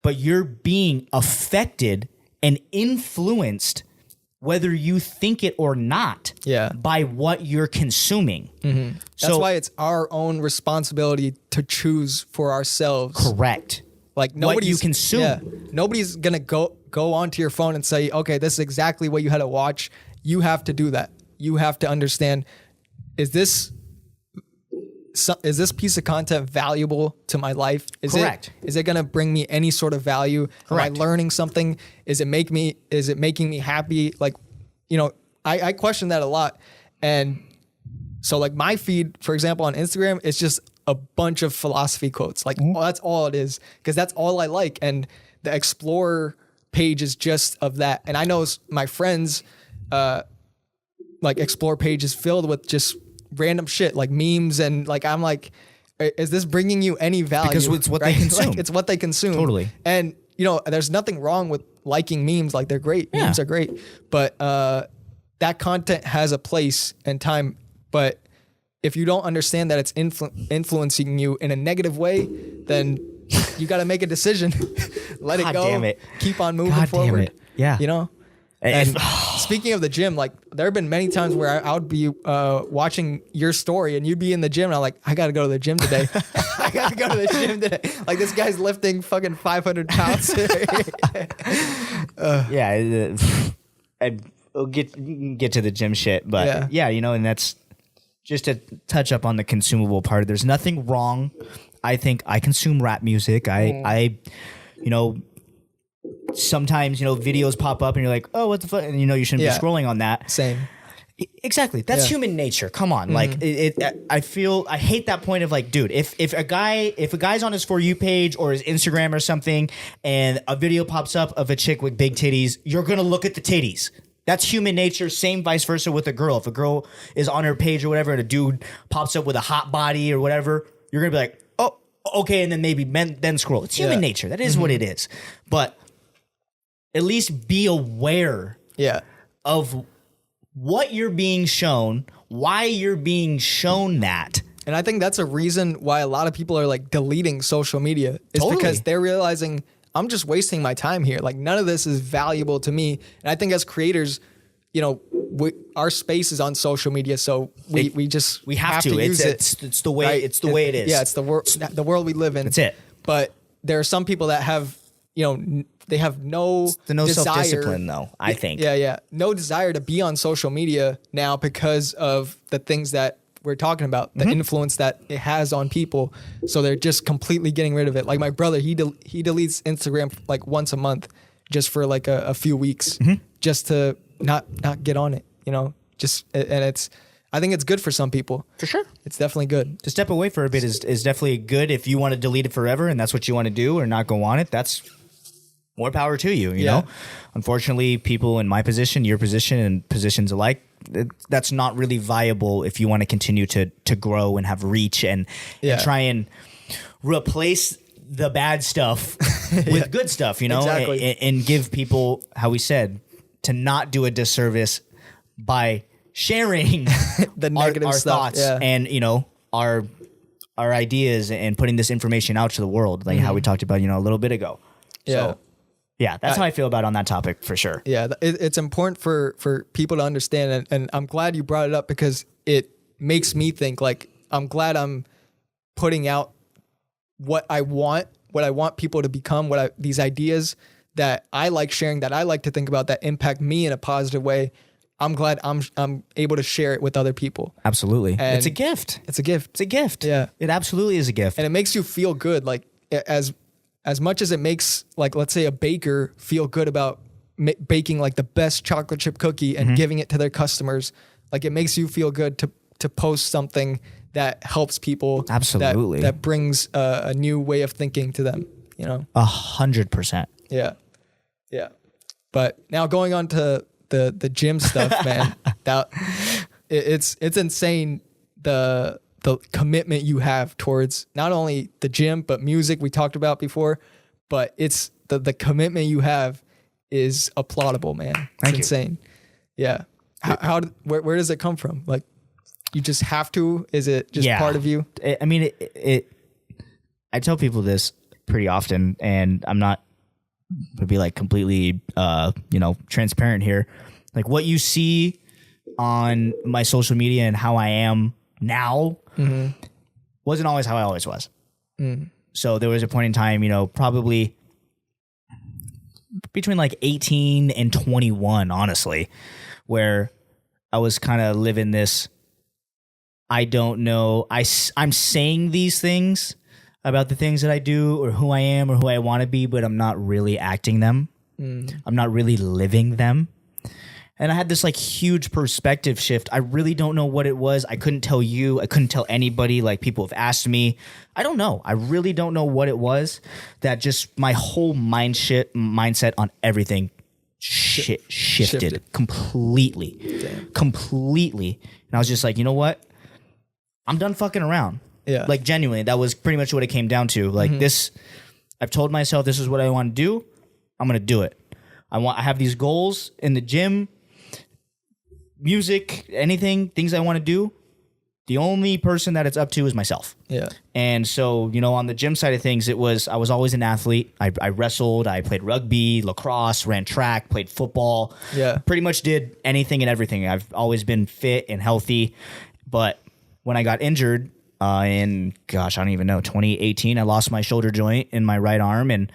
but you're being affected and influenced, whether you think it or not, by what you're consuming. That's why it's our own responsibility to choose for ourselves. Correct. Like, what you consume. Nobody's gonna go onto your phone and say, okay, this is exactly what you had to watch. You have to do that. You have to understand, is this piece of content valuable to my life? Correct. Is it going to bring me any sort of value? Correct. Am I learning something? Is it making me happy? Like, I question that a lot. And so, like, my feed, for example, on Instagram, it's just a bunch of philosophy quotes. Like, that's all it is, because that's all I like. And the Explorer page is just of that. And I know my friends, like, Explore page is filled with just random shit, like memes, and like, I'm like, is this bringing you any value? Because it's what they consume. Like, it's what they consume. Totally. And there's nothing wrong with liking memes. Like, they're great. Yeah. Memes are great. But that content has a place and time. But if you don't understand that it's influencing you in a negative way, then you got to make a decision. Let it go. Damn it. Keep on moving God forward. damn it. Yeah. And speaking of the gym, like, there have been many times where I would be watching your story and you'd be in the gym and I'm like, I got to go to the gym today. I got to go to the gym today. Like, this guy's lifting fucking 500 pounds. We'll get to the gym shit, but and that's just to touch up on the consumable part. There's nothing wrong. I think I consume rap music. I sometimes, videos pop up and you're like, oh, what the fuck? And you shouldn't be scrolling on that. Same. Exactly. That's human nature. Come on. Like, I hate that point of, like, dude, if a guy's on his For You page or his Instagram or something and a video pops up of a chick with big titties, you're going to look at the titties. That's human nature. Same vice versa with a girl. If a girl is on her page or whatever and a dude pops up with a hot body or whatever, you're going to be like, oh, okay. And then maybe then scroll. It's human nature. That is what it is. But at least be aware of what you're being shown, why you're being shown that. And I think that's a reason why a lot of people are, like, deleting social media, is because they're realizing, I'm just wasting my time here. Like, none of this is valuable to me. And I think as creators, our space is on social media, so we have to use it. It's the way right? it's the way it is. Yeah, it's the world we live in. That's it. But there are some people that have, they have no desire, self-discipline, though, I think. No desire to be on social media now because of the things that we're talking about, the influence that it has on people. So they're just completely getting rid of it. Like, my brother, he deletes Instagram like once a month, just for like a few weeks, just to not get on it, I think it's good for some people. For sure. It's definitely good. To step away for a bit is definitely good if you want to delete it forever and that's what you want to do, or not go on it. That's more power to you, you know? Unfortunately, people in my position, your position, and positions alike, that's not really viable if you want to continue to grow and have reach and try and replace the bad stuff with good stuff, you know, Exactly. and give people, how we said, to not do a disservice by sharing The negative our stuff, thoughts yeah. and, you know, our ideas and putting this information out to the world, like how we talked about, you know, a little bit ago. Yeah. So, yeah, that's how I feel about on that topic for sure. Yeah, it's important for people to understand, and I'm glad you brought it up because it makes me think. Like, I'm glad I'm putting out what I want people to become, these ideas that I like sharing, that I like to think about, that impact me in a positive way. I'm glad I'm able to share it with other people. Absolutely. And it's a gift. It's a gift. It's a gift. Yeah. It absolutely is a gift. And it makes you feel good. Like, as much as it makes, like, let's say a baker feel good about baking like the best chocolate chip cookie and giving it to their customers, like, it makes you feel good to post something that helps people. Absolutely. That brings a new way of thinking to them, you know? 100%. Yeah. Yeah. But now going on to the gym stuff, man, it's insane. The commitment you have towards not only the gym, but music we talked about before, but it's the commitment you have is applaudable, man. It's Thank you. insane. Yeah. Where does it come from? Like, you just have to? Is it just part of you? I mean, I tell people this pretty often, and I'm not to be like completely, you know, transparent here. Like, what you see on my social media and how I am now wasn't always how I always was. So there was a point in time, you know, probably between like 18 and 21, honestly, where I was kind of living this, I don't know, I'm saying these things about the things that I do or who I am or who I want to be, but I'm not really acting them. I'm not really living them. And I had this like huge perspective shift. I really don't know what it was. I couldn't tell you. I couldn't tell anybody. Like, people have asked me. I don't know. I really don't know what it was that just my whole mindset on everything shifted completely. Damn. Completely. And I was just like, you know what? I'm done fucking around. Yeah. Like, genuinely, that was pretty much what it came down to. Like, this, I've told myself this is what I want to do. I'm going to do it. I have these goals in the gym, music, anything, things I want to do. The only person that it's up to is myself. Yeah. And so, you know, on the gym side of things, I was always an athlete. I wrestled, I played rugby, lacrosse, ran track, played football. Yeah. Pretty much did anything and everything. I've always been fit and healthy. But when I got injured in, gosh, I don't even know, 2018, I lost my shoulder joint in my right arm and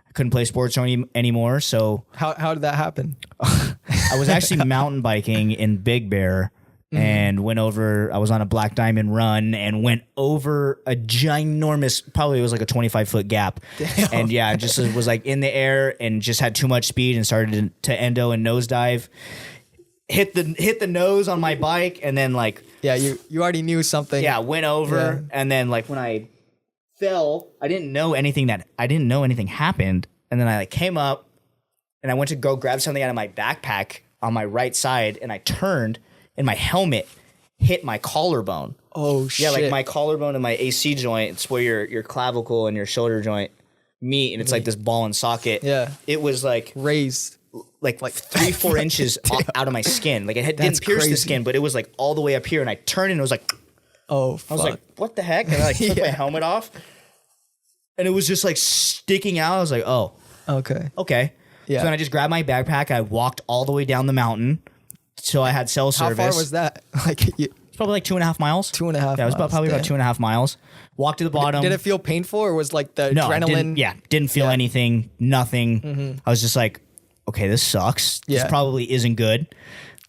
I couldn't play sports anymore. So How did that happen? I was actually mountain biking in Big Bear and I was on a Black Diamond run and went over a ginormous, probably it was like a 25-foot gap. Damn. And yeah, I just was like in the air and just had too much speed and started to endo and nosedive. Hit the nose on my bike and then like... Yeah, you already knew something. Yeah, went over and then like when I fell, I didn't know anything happened. And then I like came up and I went to go grab something out of my backpack on my right side and I turned and my helmet hit my collarbone. Oh shit. Yeah, like my collarbone and my AC joint. It's where your clavicle and your shoulder joint meet and it's like this ball and socket. Yeah. It was like raised. Like 3-4 inches out of my skin. Like it didn't pierce the skin, but it was like all the way up here. And I turned and it was like, oh, fuck. I was like, what the heck? And I like took my helmet off and it was just like sticking out. I was like, oh, okay. Yeah. So then I just grabbed my backpack. I walked all the way down the mountain. So I had cell service. How far was that? Like, it's probably like 2.5 miles. 2.5 Yeah, it was probably about 2.5 miles. Walked to the bottom. Did it feel painful or was like the adrenaline? Didn't feel anything, nothing. I was just like, okay, this sucks. This probably isn't good.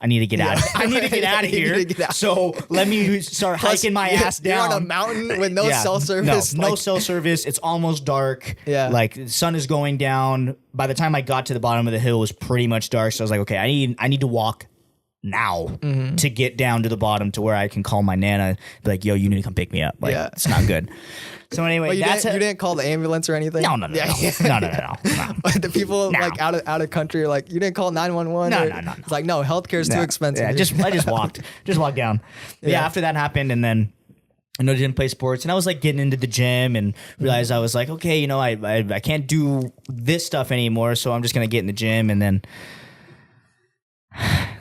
I need to get out. I need to get out of here. So let me start hiking my ass down. You're on a mountain with no cell service. No cell service. It's almost dark. Yeah. Like the sun is going down. By the time I got to the bottom of the hill, it was pretty much dark. So I was like, okay, I need to walk now to get down to the bottom to where I can call my Nana. Be like, yo, you need to come pick me up. Like, it's not good. So anyway, you didn't call the ambulance or anything? No. No. The people like out of country are like, you didn't call 911? No. It's like, no, healthcare is too expensive. Yeah, I just walked down. Yeah, after that happened, and then I know I didn't play sports, and I was like getting into the gym and realized I was like, okay, you know, I can't do this stuff anymore, so I'm just gonna get in the gym. And then,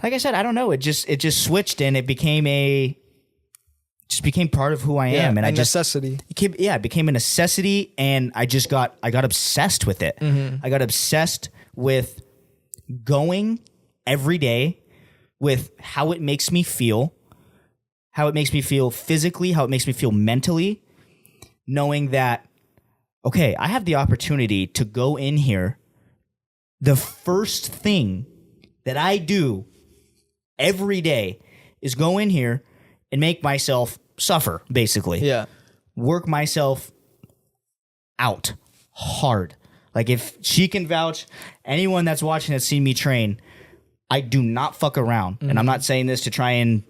like I said, I don't know, it just switched, and it became part of who I am, and a necessity. It became a necessity, and I got obsessed with it. I got obsessed with going every day, with how it makes me feel. How it makes me feel physically, how it makes me feel mentally, knowing that, okay, I have the opportunity to go in here. The first thing that I do every day is go in here and make myself suffer, basically. Yeah. Work myself out hard. Like, if she can vouch, anyone that's watching that's seen me train, I do not fuck around. And I'm not saying this to try and,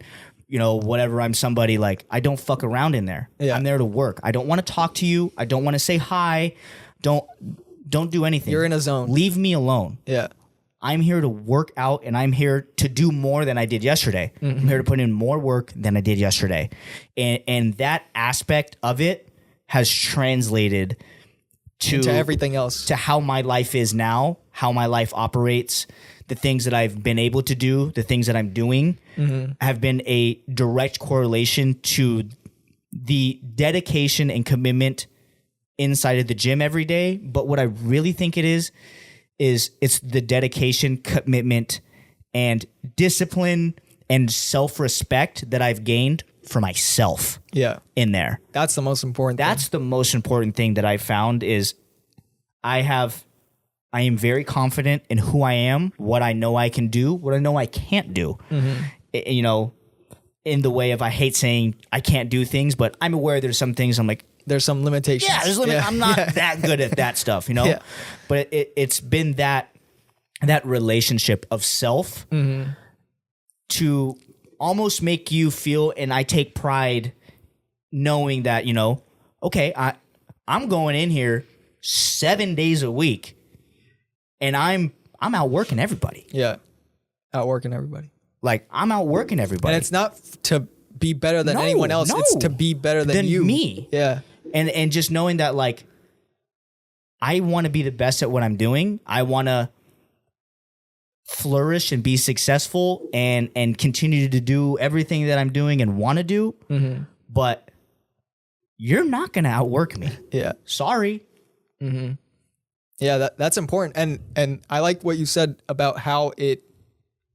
you know, whatever, I'm somebody, like, I don't fuck around in there. Yeah. I'm there to work. I don't want to talk to you. I don't want to say hi. Don't do anything. You're in a zone. Leave me alone. Yeah. I'm here to work out, and I'm here to do more than I did yesterday. I'm here to put in more work than I did yesterday. And that aspect of it has translated to everything else, to how my life is now, how my life operates. The things that I've been able to do, the things that I'm doing, have been a direct correlation to the dedication and commitment inside of the gym every day. But what I really think it is it's the dedication, commitment, and discipline and self-respect that I've gained for myself. Yeah. In there. That's the most important That's the most important thing that I've found is I am very confident in who I am, what I know I can do, what I know I can't do. You know, in the way of, I hate saying I can't do things, but I'm aware there's some things I'm like, there's some limitations. yeah, there's limit. I'm not that good at that stuff, you know? Yeah. But it's been that relationship of self to almost make you feel, and I take pride knowing that, you know, okay, I'm going in here 7 days a week, and I'm outworking everybody. Yeah. Outworking everybody. Like, I'm outworking everybody. And it's not to be better than anyone else. It's to be better than you. Me. Yeah. And just knowing that, like, I want to be the best at what I'm doing. I want to flourish and be successful and continue to do everything that I'm doing and want to do. But you're not going to outwork me. Yeah. Sorry. Yeah, that's important. And I like what you said about how it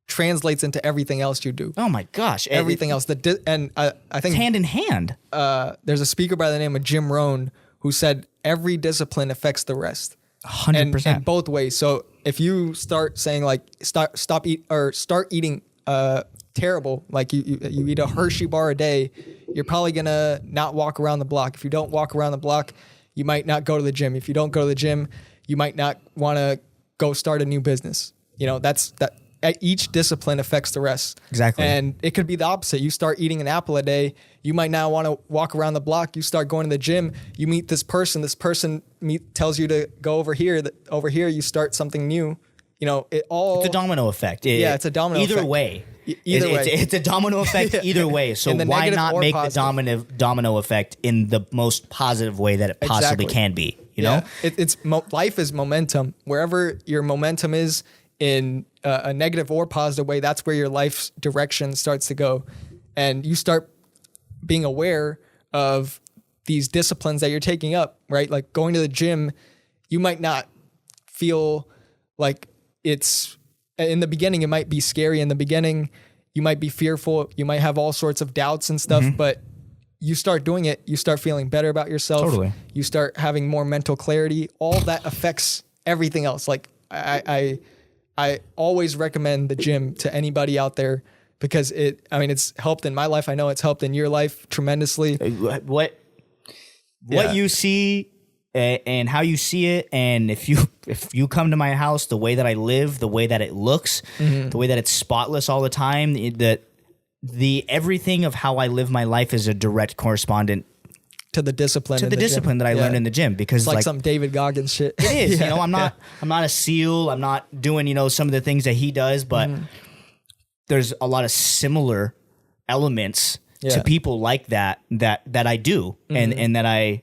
translates into everything else you do. Oh my gosh. Everything else. I think it's hand in hand. There's a speaker by the name of Jim Rohn who said every discipline affects the rest. 100%. And both ways. So if you start saying, like, start eating terrible, like you eat a Hershey bar a day, you're probably gonna not walk around the block. If you don't walk around the block, you might not go to the gym. If you don't go to the gym, you might not want to go start a new business. You know, that each discipline affects the rest. Exactly. And it could be the opposite. You start eating an apple a day, you might not want to walk around the block. You start going to the gym, you meet this person tells you to go over here, you start something new. You know, it's a domino effect. It's a domino effect. Either way. Either way. It's a domino effect either way. So why not make the domino effect in the most positive way that it possibly can be? You know? Life is momentum. Wherever your momentum is in a negative or positive way, that's where your life's direction starts to go. And you start being aware of these disciplines that you're taking up, right? Like going to the gym, you might not feel like it's, in the beginning, it might be scary. In the beginning, you might be fearful. You might have all sorts of doubts and stuff, but you start doing it, you start feeling better about yourself. Totally. You start having more mental clarity. All that affects everything else. Like I always recommend the gym to anybody out there because it's helped in my life. I know it's helped in your life tremendously. What you see and how you see it, and if you come to my house, the way that I live, the way that it looks, the way that it's spotless all the time, the everything of how I live my life is a direct correspondent to the discipline that I learned in the gym, because it's like some David Goggins shit. It is. You know, I'm not a SEAL. I'm not doing, you know, some of the things that he does, but there's a lot of similar elements to people like that I do and that I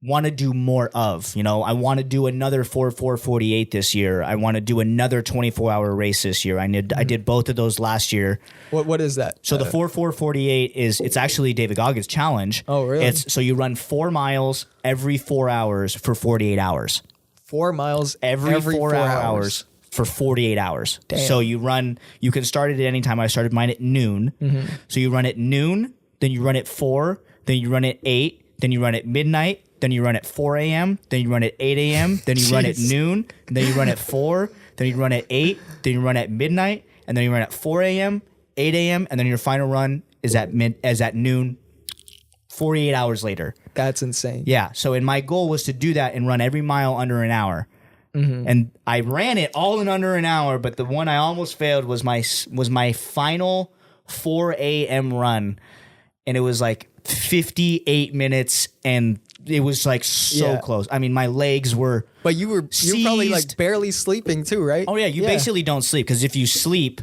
want to do more of. You know, I want to do another 4:48 this year. I want to do another 24-hour race this year. I did both of those last year. What is that? So the 4:48 it's actually David Goggins' challenge. Oh, really? So you run 4 miles every 4 hours for 48 hours. 4 miles every 4 hours for 48 hours. Damn. So you can start it at any time. I started mine at noon. So you run at noon, then you run at 4, then you run at 8, then you run at midnight, then you run at 4 a.m., then you run at 8 a.m., then you run at noon, then you run at 4, then you run at 8, then you run at midnight, and then you run at 4 a.m., 8 a.m., and then your final run is at noon, 48 hours later. That's insane. Yeah. So my goal was to do that and run every mile under an hour. And I ran it all in under an hour, but the one I almost failed was my final 4 a.m. run, and it was like 58 minutes, and it was like so close. I mean, my legs were. But you were probably like barely sleeping too, right? Oh yeah, you basically don't sleep, because if you sleep,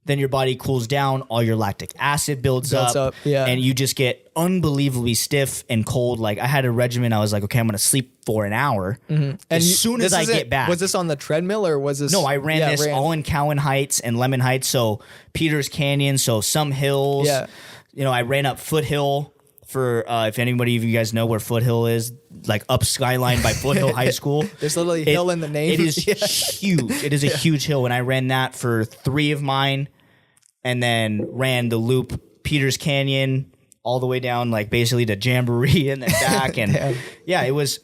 then your body cools down, all your lactic acid builds up, and you just get unbelievably stiff and cold. Like I had a regimen. I was like, okay, I'm gonna sleep for an hour. And as soon as I get back. Was this on the treadmill or was this? No, I ran this all in Cowan Heights and Lemon Heights. So Peters Canyon, so some hills. Yeah. You know, I ran up Foothill for, if anybody of you guys know where Foothill is, like up Skyline by Foothill High School. There's literally a hill in the name. It is huge. It is a huge hill. And I ran that for 3 of mine, and then ran the loop Peters Canyon all the way down, like basically to Jamboree and then back. And yeah, it was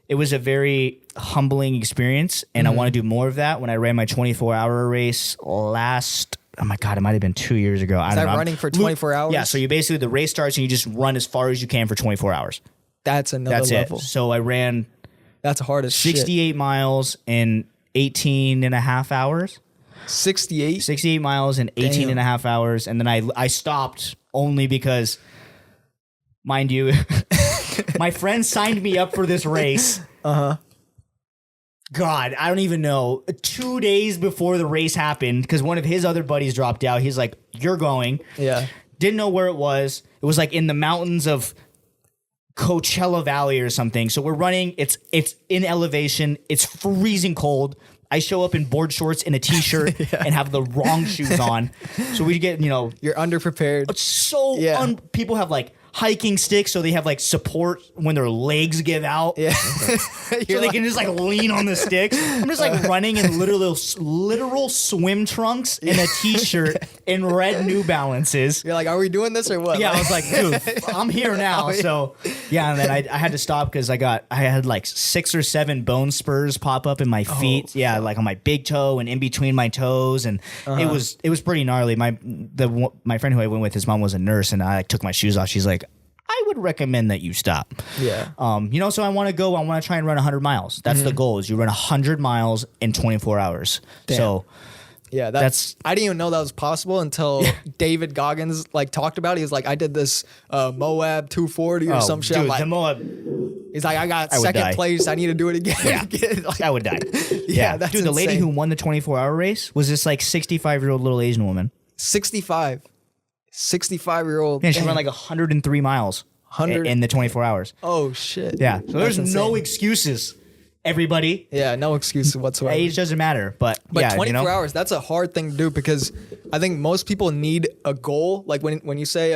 a very humbling experience, and I want to do more of that. When I ran my 24-hour race last, oh my God, it might have been 2 years ago. I don't know. Running for 24 hours? Yeah, so the race starts and you just run as far as you can for 24 hours. That's another level. It. So I ran that's hard as 68 miles in 18 and a half hours. 68 miles in 18 and a half hours, and then I stopped only because, mind you, my friend signed me up for this race. God, I don't even know. 2 days before the race happened, because one of his other buddies dropped out. He's like, "You're going." Yeah. Didn't know where it was. It was like in the mountains of Coachella Valley or something. So we're running. It's in elevation. It's freezing cold. I show up in board shorts and a t-shirt and have the wrong shoes on. So we get, you're underprepared. It's so people have like hiking sticks, so they have like support when their legs give out. Yeah. So they can just like lean on the sticks. I'm just like running in literal swim trunks and a t-shirt and red New Balances. You're like, are we doing this or what? Yeah, I was like, dude, I'm here now. So yeah, and then I had to stop because I had like 6 or 7 bone spurs pop up in my feet. Yeah, like on my big toe and in between my toes, and it was pretty gnarly. My friend who I went with, his mom was a nurse, and I took my shoes off. She's like, I would recommend that you stop. Yeah. So I want to try and run 100 miles. That's the goal, is you run 100 miles in 24 hours. Damn. So yeah, that's I didn't even know that was possible until David Goggins like talked about it. He was like, I did this Moab 240 or some shit. Dude, like, the Moab. He's like, I got second place. I need to do it again. Yeah. Like, I would die. Yeah, that's dude, the lady insane. who won the 24-hour race was this like 65-year-old little Asian woman. 65-year-old. Yeah, she ran like 103 miles in the 24 hours. Oh, shit. Yeah. So there's no excuses, everybody. Yeah, no excuses whatsoever. Age doesn't matter. But yeah, 24 hours, that's a hard thing to do, because I think most people need a goal. Like when you say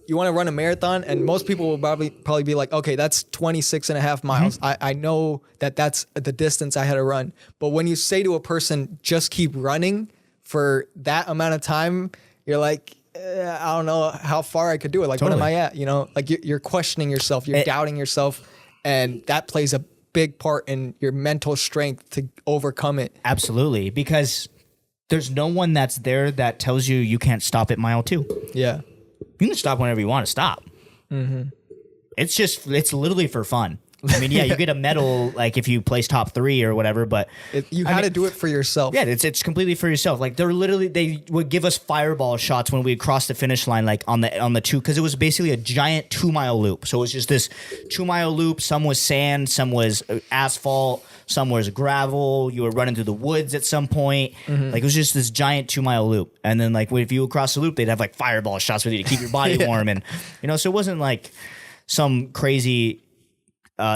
you want to run a marathon, and most people will probably be like, okay, that's 26 and a half miles. I know that's the distance I had to run. But when you say to a person, just keep running for that amount of time, you're like, I don't know how far I could do it. Like, Totally. what am I at? Like you're questioning yourself, you're doubting yourself, and that plays a big part in your mental strength to overcome it. Absolutely, because there's no one that's there that tells you can't stop at mile 2. Yeah. You can stop whenever you want to stop. It's literally for fun. I mean, yeah, you get a medal like if you place top 3 or whatever, but You had to do it for yourself. yeah, it's completely for yourself. Like they would give us fireball shots when we crossed the finish line, like on the 2, because it was basically a giant 2-mile loop. So it was just this 2-mile loop. Some was sand, some was asphalt, some was gravel. You were running through the woods at some point. Like it was just this giant 2-mile loop. And then like if you would cross the loop, they'd have like fireball shots with you to keep your body warm, and so it wasn't like some crazy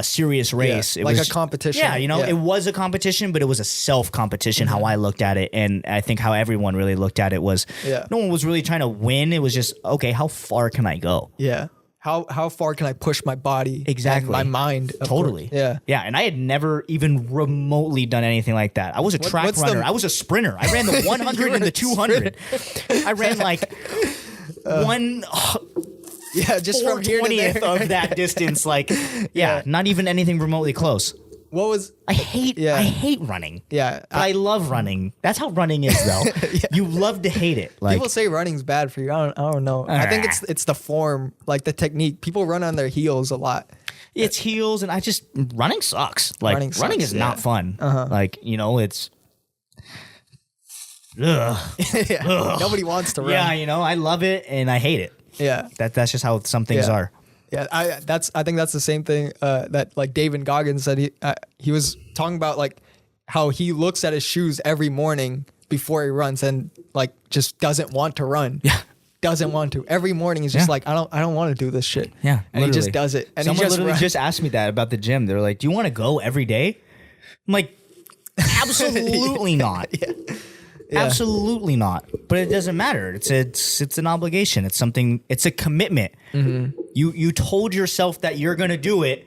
serious race. Yeah, it like was a competition. Yeah, it was a competition, but it was a self-competition, how I looked at it. And I think how everyone really looked at it was no one was really trying to win. It was just, okay, how far can I go? Yeah. How far can I push my body? Exactly. And my mind. Totally. Yeah. Yeah. And I had never even remotely done anything like that. I was a track runner. I was a sprinter. I ran the 100 and the 200. I ran like one... Yeah, just from here to there. of that distance, like, not even anything remotely close. What was... I hate running. Yeah. But I love running. That's how running is, though. You love to hate it. Like, people say running's bad for you. I don't know. I think it's the form, like the technique. People run on their heels a lot. It's heels, and running sucks. Like, running is not fun. Like, it's... Ugh. Nobody wants to run. Yeah, I love it, and I hate it. Yeah. That's just how some things are. Yeah, I think that's the same thing that like David Goggins said. He was talking about like how he looks at his shoes every morning before he runs and like just doesn't want to run. Yeah. Doesn't want to. Every morning he's just like, I don't want to do this shit. Yeah. And he just does it. And someone he literally just asked me that about the gym. They're like, do you want to go every day? I'm like, absolutely not. Yeah. Absolutely not. But it doesn't matter. It's an obligation. It's something. It's a commitment. You told yourself that you're gonna do it.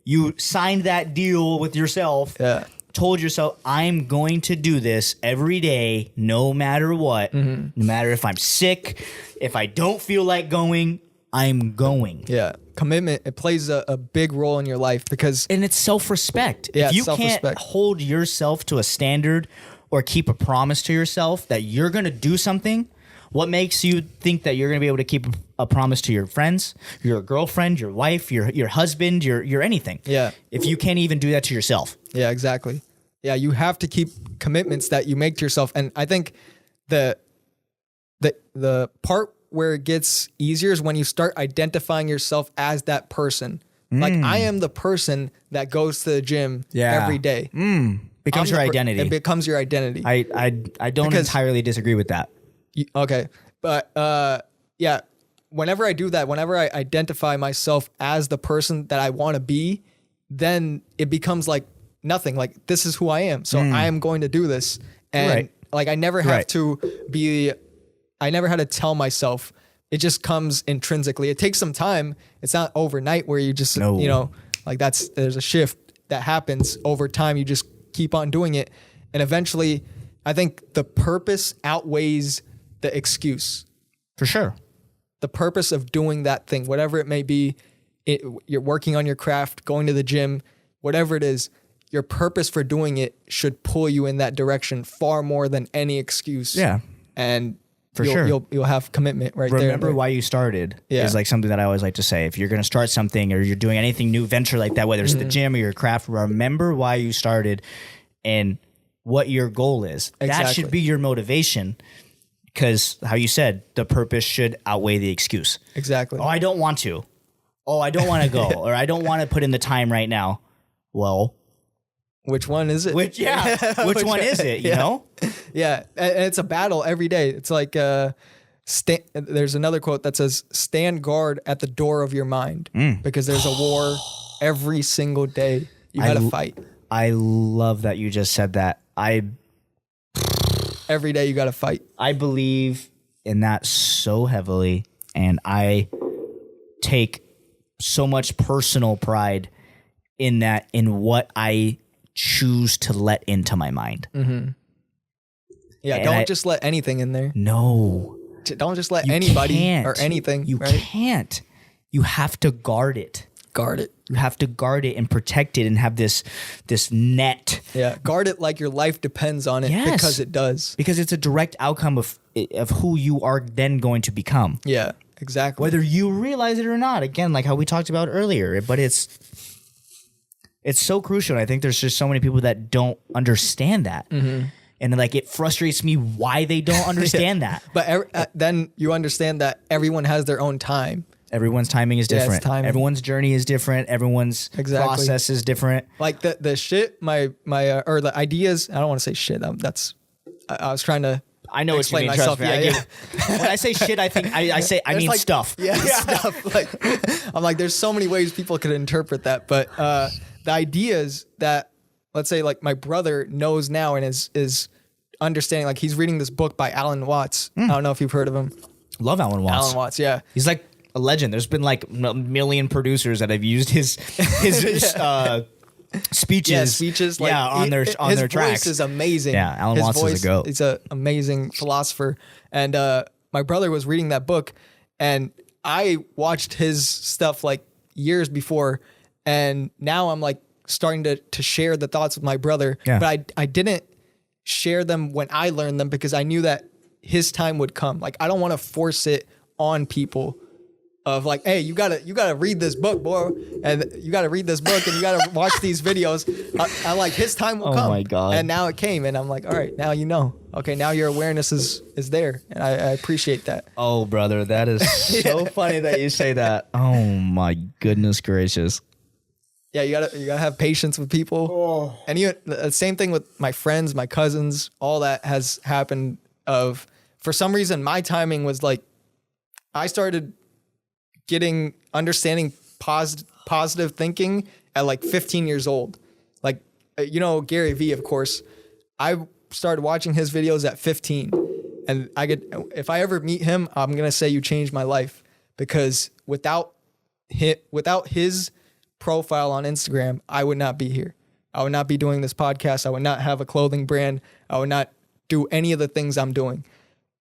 You signed that deal with yourself. Yeah. Told yourself, I'm going to do this every day, no matter what. No matter if I'm sick, if I don't feel like going, I'm going. Yeah. Commitment, it plays a big role in your life because... And it's self-respect. Yeah, if you self-respect. can't hold yourself to a standard or keep a promise to yourself that you're going to do something, what makes you think that you're going to be able to keep a promise to your friends, your girlfriend, your wife, your husband, your anything? Yeah. If you can't even do that to yourself. Yeah, exactly. Yeah, you have to keep commitments that you make to yourself. And I think the part where it gets easier is when you start identifying yourself as that person. Like, I am the person that goes to the gym every day. Becomes your identity. It becomes your identity. I don't entirely disagree with that. Okay. But yeah, whenever I do that, whenever I identify myself as the person that I want to be, then it becomes like nothing. Like, this is who I am. So I am going to do this. And like, I never have to I never had to tell myself. It just comes intrinsically. It takes some time. It's not overnight where you just, like there's a shift that happens over time. You just keep on doing it. And eventually, I think the purpose outweighs the excuse. For sure. The purpose of doing that thing, whatever it may be, you're working on your craft, going to the gym, whatever it is, your purpose for doing it should pull you in that direction far more than any excuse. Yeah. And for sure. You'll have commitment there. Remember why you started is like something that I always like to say. If you're going to start something or you're doing anything new venture like that, whether it's the gym or your craft, remember why you started and what your goal is. Exactly. That should be your motivation because how you said, the purpose should outweigh the excuse. Exactly. Oh, I don't want to. Oh, I don't want to go or I don't want to put in the time right now. Well, which one is it? Which one is it, you know? Yeah, and it's a battle every day. It's like there's another quote that says, stand guard at the door of your mind because there's a war every single day. You got to fight. I love that you just said that. Every day you got to fight. I believe in that so heavily, and I take so much personal pride in that, in what I choose to let into my mind. Yeah, and don't just let anything in there. No. Don't just let anybody or anything. You can't. You have to guard it. Guard it. You have to guard it and protect it and have this net. Yeah, guard it like your life depends on it because it does. Because it's a direct outcome of who you are then going to become. Yeah, exactly. Whether you realize it or not. Again, like how we talked about earlier. But it's It's so crucial. And I think there's just so many people that don't understand that. And like, it frustrates me why they don't understand that. But then you understand that everyone has their own time. Everyone's timing is different. Everyone's journey is different. Everyone's process is different. Like the shit, or the ideas. I don't want to say shit. I was trying to. I know what you mean. Myself. Trust me. When I say shit, I mean like, stuff. Yeah, stuff. Like, I'm like, there's so many ways people could interpret that, but the ideas that, let's say, like my brother knows now and is understanding. Like, he's reading this book by Alan Watts. I don't know if you've heard of him. Love Alan Watts. Alan Watts, yeah. He's like a legend. There's been like a million producers that have used his speeches like, on their tracks. His voice is amazing. Yeah, Alan Watts is a goat. He's an amazing philosopher. And my brother was reading that book, and I watched his stuff like years before, and now I'm like starting to share the thoughts with my brother. Yeah. But I didn't share them when I learned them because I knew that his time would come. Like, I don't want to force it on people of like, hey, you gotta read this book, boy, and you gotta read this book and you gotta watch these videos. I like, his time will come. Oh my God. And now it came, and I'm like, all right, now you know. Okay, now your awareness is there, and I appreciate that. Oh, brother, that is so funny that you say that. Oh my goodness gracious. Yeah, you gotta have patience with people. Oh. And the same thing with my friends, my cousins, all that has happened for some reason, my timing was like, I started understanding positive thinking at like 15 years old. Like, Gary Vee, of course. I started watching his videos at 15, and if I ever meet him, I'm going to say you changed my life, because without his profile on Instagram, I would not be here. I would not be doing this podcast. I would not have a clothing brand. I would not do any of the things I'm doing.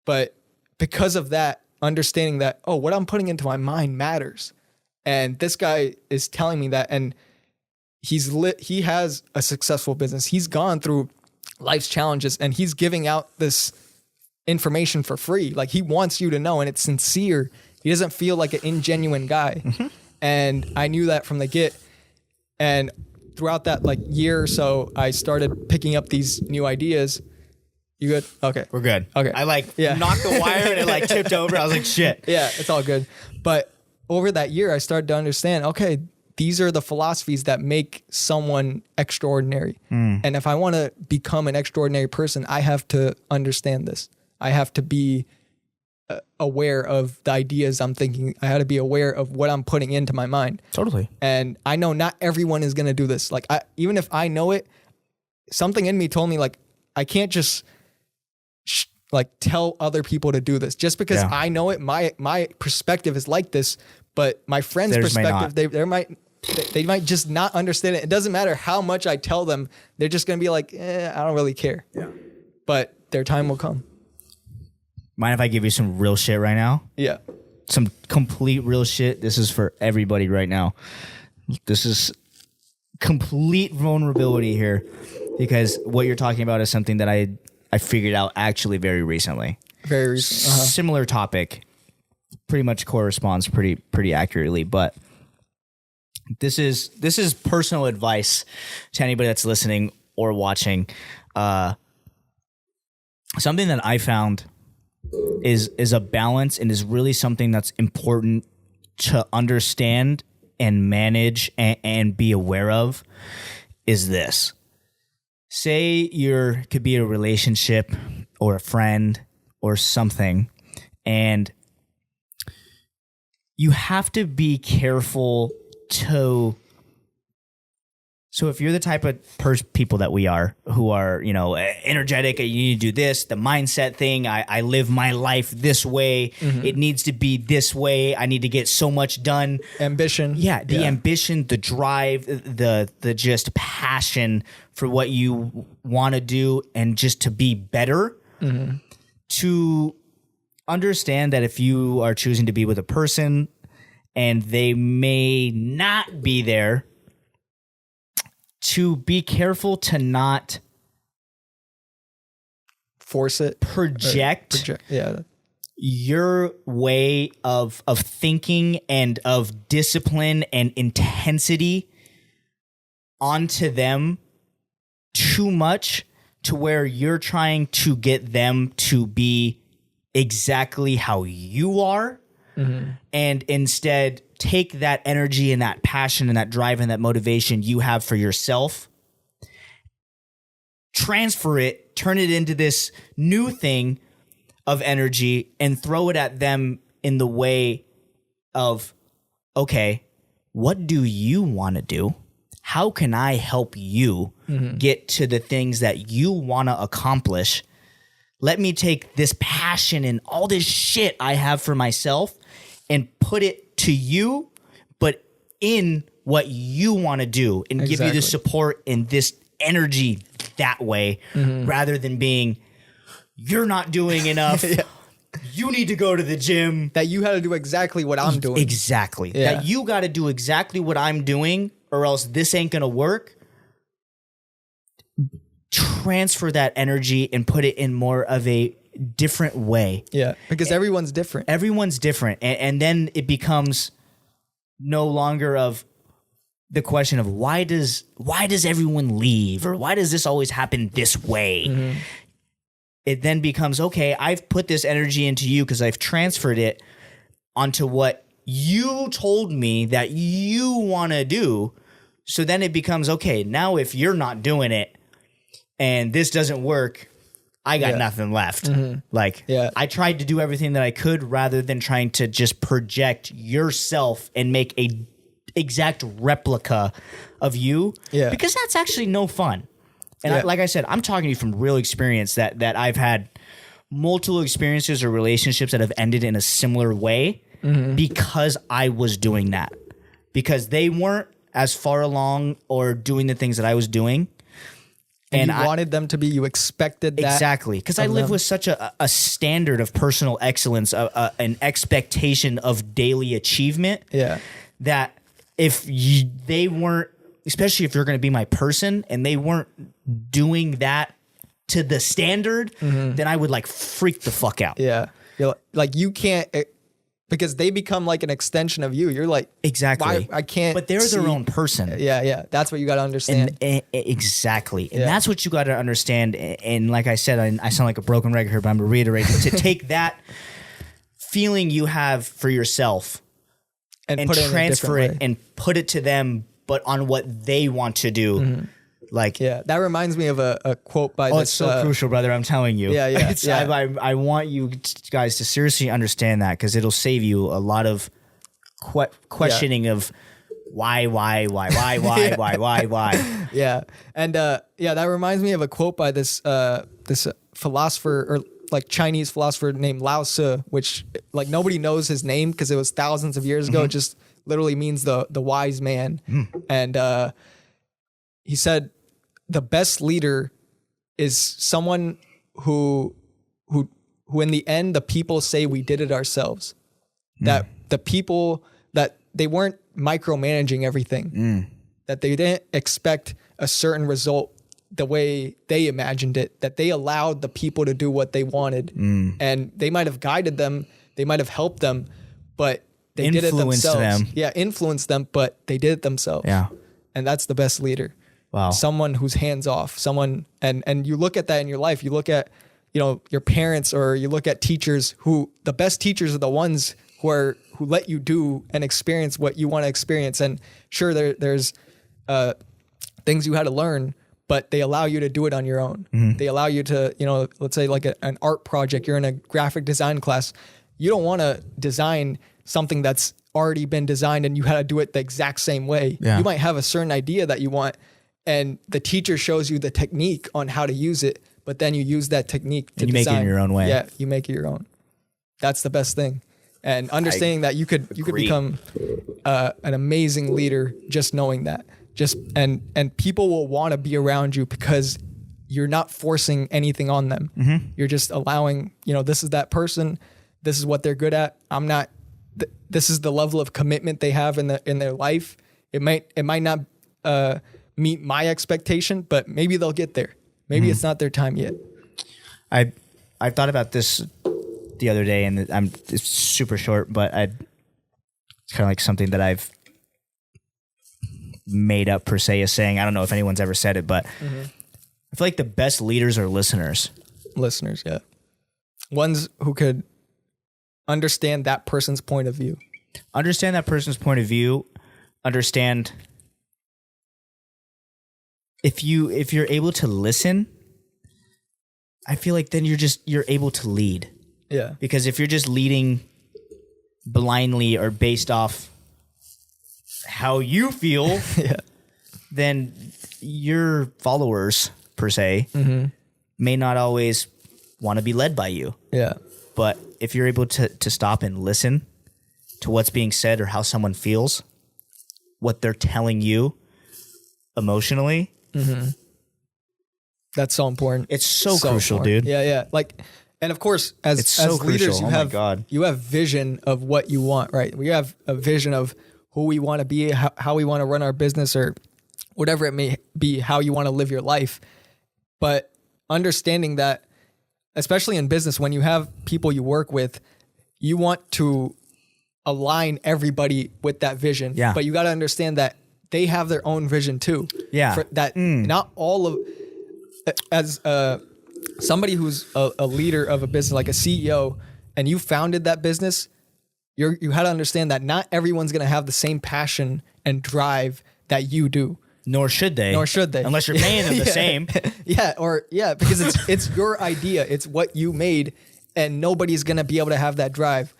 But because of that, understanding that, what I'm putting into my mind matters. And this guy is telling me that, and he has a successful business. He's gone through life's challenges, and he's giving out this information for free. Like, he wants you to know, and it's sincere. He doesn't feel like an ingenuine guy. Mm-hmm. And I knew that from the get. And throughout that like year or so, I started picking up these new ideas. You good? Okay. We're good. Okay. I knocked the wire and it like tipped over. I was like, shit. Yeah, it's all good. But over that year, I started to understand, okay, these are the philosophies that make someone extraordinary. And if I want to become an extraordinary person, I have to understand this. I have to be aware of the ideas I'm thinking. I had to be aware of what I'm putting into my mind. Totally. And I know not everyone is going to do this. Like, even if I know it, something in me told me, like, I can't just tell other people to do this just because I know it. My perspective is like this, but my friend's perspective, they might just not understand it. It doesn't matter how much I tell them. They're just going to be like, I don't really care. Yeah. But their time will come. Mind if I give you some real shit right now? Yeah. Some complete real shit. This is for everybody right now. This is complete vulnerability here, because what you're talking about is something that I figured out actually very recently. Very recent. Uh-huh. Similar topic. Pretty much corresponds pretty accurately, but this is personal advice to anybody that's listening or watching. Something that I found is a balance, and is really something that's important to understand and manage and be aware of, is this. Say could be a relationship or a friend or something, and you have to be careful so if you're the type of people that we are, who are, energetic, you need to do this, the mindset thing, I live my life this way, it needs to be this way, I need to get so much done. Ambition. Yeah, the ambition, the drive, the just passion for what you want to do and just to be better. To understand that if you are choosing to be with a person and they may not be there, to be careful to not force it, project your way of thinking and of discipline and intensity onto them too much to where you're trying to get them to be exactly how you are, and instead take that energy and that passion and that drive and that motivation you have for yourself, transfer it, turn it into this new thing of energy and throw it at them in the way of, okay, what do you want to do? How can I help you get to the things that you want to accomplish? Let me take this passion and all this shit I have for myself and put it to you, but in what you want to do, and give you the support and this energy that way, rather than being, you're not doing enough. You need to go to the gym. That you had to do exactly what I'm doing. Exactly. Yeah. That you got to do exactly what I'm doing, or else this ain't going to work. Transfer that energy and put it in more of a different way. Yeah, because everyone's different. Everyone's different. And then it becomes no longer of the question of why does everyone leave, or why does this always happen this way? It then becomes, okay, I've put this energy into you because I've transferred it onto what you told me that you want to do. So then it becomes, okay, now if you're not doing it and this doesn't work, I got nothing left. I tried to do everything that I could, rather than trying to just project yourself and make a exact replica of you, because that's actually no fun. And like I said, I'm talking to you from real experience that I've had multiple experiences or relationships that have ended in a similar way because I was doing that, because they weren't as far along or doing the things that I was doing. And you wanted them to be, you expected that. Exactly. Because I live with such a standard of personal excellence, an expectation of daily achievement. That if they weren't, especially if you're going to be my person, and they weren't doing that to the standard, then I would like freak the fuck out. Yeah. You're like, you can't, because they become like an extension of you. You're like, exactly. I can't. But they're their own person. Yeah. That's what you got to understand. Exactly. And that's what you got to understand. And like I said, I sound like a broken record here, but I'm going to reiterate to take that feeling you have for yourself and put transfer it and put it to them, but on what they want to do. That reminds me of a quote by this. It's so crucial, brother. I'm telling you. I want you guys to seriously understand that, because it'll save you a lot of questioning of why. Yeah. And that reminds me of a quote by this philosopher, or like Chinese philosopher named Lao Tzu, which like nobody knows his name because it was thousands of years ago. It just literally means the wise man. And he said, the best leader is someone who in the end, the people say we did it ourselves. That the people, that they weren't micromanaging everything, that they didn't expect a certain result the way they imagined it, that they allowed the people to do what they wanted. And they might have guided them, they might have helped them, but they did it themselves. Influenced them, but they did it themselves. And that's the best leader. Wow. Someone who's hands off, someone, and you look at that in your life, you look at, your parents, or you look at teachers, who the best teachers are the ones who let you do and experience what you want to experience. And sure, there's things you had to learn, but they allow you to do it on your own. They allow you to, let's say like an art project, you're in a graphic design class. You don't want to design something that's already been designed and you had to do it the exact same way. You might have a certain idea that you want, and the teacher shows you the technique on how to use it, but then you use that technique to design. Make it in your own way. Yeah, you make it your own. That's the best thing. And understanding that you could become an amazing leader just knowing that. And people will want to be around you because you're not forcing anything on them. You're just allowing, this is that person, this is what they're good at. I'm not. This is the level of commitment they have in their life. It might not meet my expectation, but maybe they'll get there. Maybe it's not their time yet. I thought about this the other day, and it's super short, but it's kind of like something that I've made up per se a saying. I don't know if anyone's ever said it, but I feel like the best leaders are listeners. Listeners, yeah. Ones who could understand that person's point of view. Understand that person's point of view. Understand if you're able to listen, I feel like then you're able to lead. Yeah. Because if you're just leading blindly or based off how you feel, then your followers, per se, may not always want to be led by you. Yeah. But if you're able to stop and listen to what's being said or how someone feels, what they're telling you emotionally, that's so important. it's so crucial, important. dude. Yeah, yeah. Like, and of course, It's so as leaders, crucial. you have vision of what you want, right? We have a vision of who we want to be, how we want to run our business, or whatever it may be, how you want to live your life. But understanding that, especially in business, when you have people you work with, you want to align everybody with that vision. Yeah. But you got to understand that they have their own vision too. Yeah. Not all of, as somebody who's a leader of a business, like a CEO, and you founded that business, you had to understand that not everyone's going to have the same passion and drive that you do. Nor should they. Unless you're paying them the same. Because it's your idea. It's what you made, and nobody's going to be able to have that drive.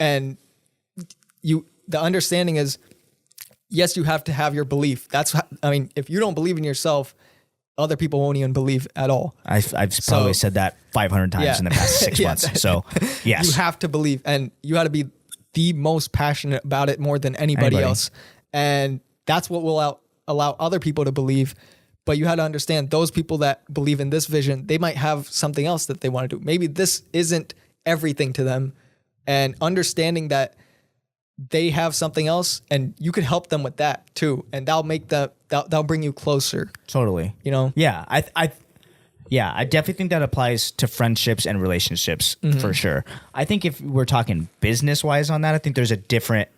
And the understanding is, yes, you have to have your belief. If you don't believe in yourself, other people won't even believe at all. I've probably said that 500 times in the past 6 months. So, yes. You have to believe, and you got to be the most passionate about it more than anybody else. And that's what will allow other people to believe. But you had to understand those people that believe in this vision, they might have something else that they want to do. Maybe this isn't everything to them, and understanding that they have something else and you could help them with that too. And that'll bring you closer. Totally. You know? Yeah. I definitely think that applies to friendships and relationships for sure. I think if we're talking business wise on that, I think there's a different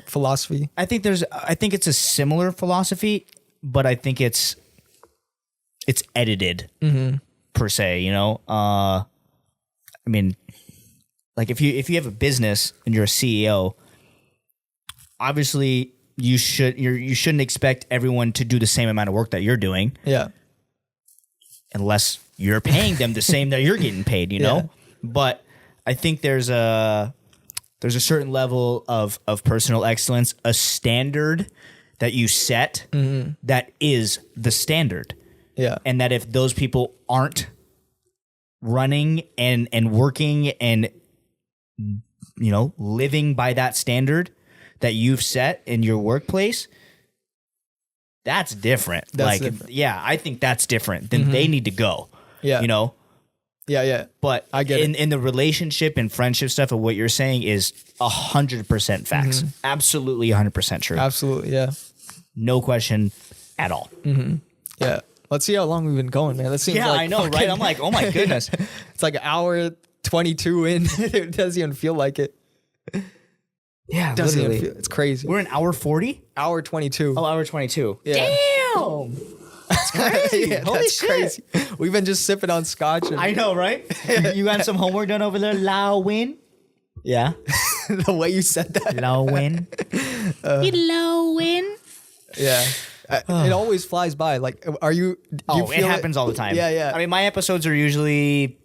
philosophy. I think it's a similar philosophy, but I think it's edited per se, you know? I mean, like if you have a business and you're a CEO, obviously you shouldn't expect everyone to do the same amount of work that you're doing. Yeah. Unless you're paying them the same that you're getting paid, you know? Yeah. But I think there's a certain level of personal excellence, a standard that you set that is the standard. Yeah. And that if those people aren't running and working and, you know, living by that standard that you've set in your workplace, that's different. Different. Yeah, I think that's different. Then they need to go. Yeah. You know? Yeah, yeah. But I get it. In the relationship and friendship stuff of what you're saying is 100% facts. Absolutely 100% true. Absolutely, yeah. No question at all. Yeah. Let's see how long we've been going, man. That seems I know, right? I'm like, oh my goodness. It's like an hour 22 in. It doesn't even feel like it. Yeah, literally. It's crazy. We're an hour 40? Hour 22. Oh, hour 22. Yeah. Damn. That's crazy. Holy shit. Crazy. We've been just sipping on scotch. I know, right? You got some homework done over there, Lao Win? Yeah. The way you said that. Lao Win. Lao Win. Yeah. It always flies by. Like, are you? It happens all the time. Yeah, yeah. I mean, my episodes are usually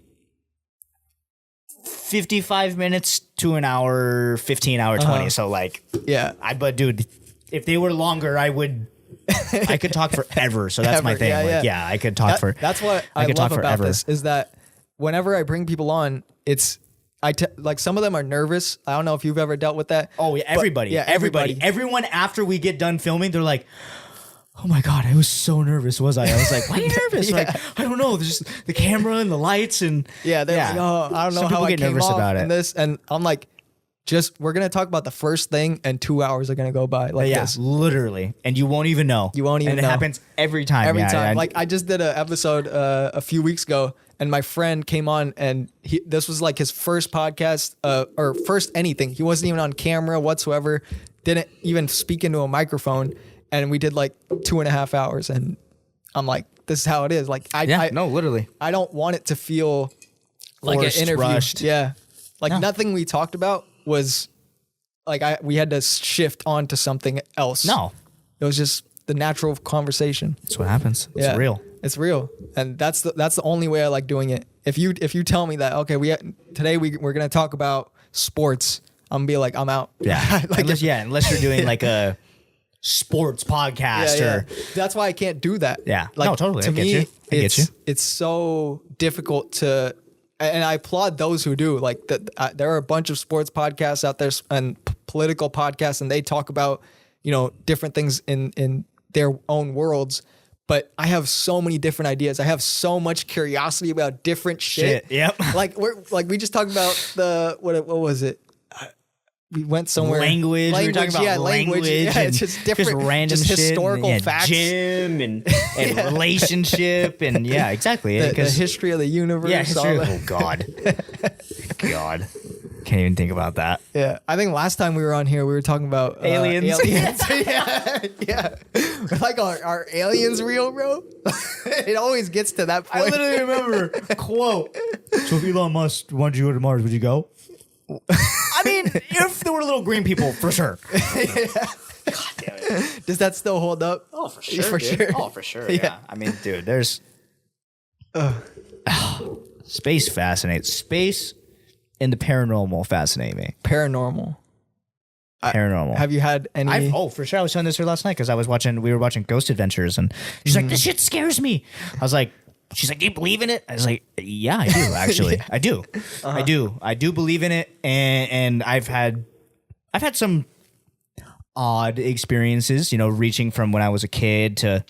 55 minutes to an hour, 15 hour, 20. So like, yeah. But dude, if they were longer, I could talk forever. So that's my thing. Yeah, I could talk That's what I love about this is that whenever I bring people on, like some of them are nervous. I don't know if you've ever dealt with that. Oh, yeah, everybody. Everybody. Everyone after we get done filming, they're like, oh my God, I was so nervous, was I? I was like, why are you nervous? Like, I don't know. There's just the camera and the lights and they're like, oh, I don't know how I get nervous about it. And I'm like, we're going to talk about the first thing and 2 hours are going to go by like this. Literally. And you won't even know. And it happens every time. Every time. Like I just did an episode a few weeks ago and my friend came on and this was like his first podcast or first anything. He wasn't even on camera whatsoever. didn't even speak into a microphone, and we did like 2.5 hours, and I'm like, this is how it is. Like literally. I don't want it to feel like Forced, an interview. rushed. Yeah. Like nothing we talked about was like we had to shift on to something else. No. It was just the natural conversation. That's what happens. It's real. It's real. And that's the only way I like doing it. If you tell me that, okay, today we're going to talk about sports, I'm going to be like, I'm out. Yeah. Like, unless you're doing like a sports podcast or that's why I can't do that. Yeah. Like, no, totally. To I get me, you. I get you. It's so difficult to, and I applaud those who do. Like there are a bunch of sports podcasts out there and political podcasts, and they talk about, different things in their own worlds. But I have so many different ideas. I have so much curiosity about different shit. Yep. We just talked about what was it? We went somewhere. Language. We were talking about language. Yeah, it's just different, just random just shit historical facts. Gym and relationship and exactly. The history of the universe. Yeah, oh God. God. Can't even think about that. Yeah. I think last time we were on here, we were talking about aliens. Yeah. Like, are aliens real, bro? It always gets to that point. I literally remember quote. So if Elon Musk wanted you to go to Mars, would you go? I mean, if there were little green people, for sure. God damn it. Does that still hold up? Oh, for sure. Oh, for sure. Yeah. I mean, dude, there's space fascinates. Space and the paranormal fascinate me. Paranormal. Have you had any? For sure. I was telling this her last night because we were watching Ghost Adventures, and she's like, "This shit scares me." I was like, she's like, "Do you believe in it?" I was like, "Yeah, I do. Actually, I do. I do. I do believe in it." And I've had some odd experiences, reaching from when I was a kid to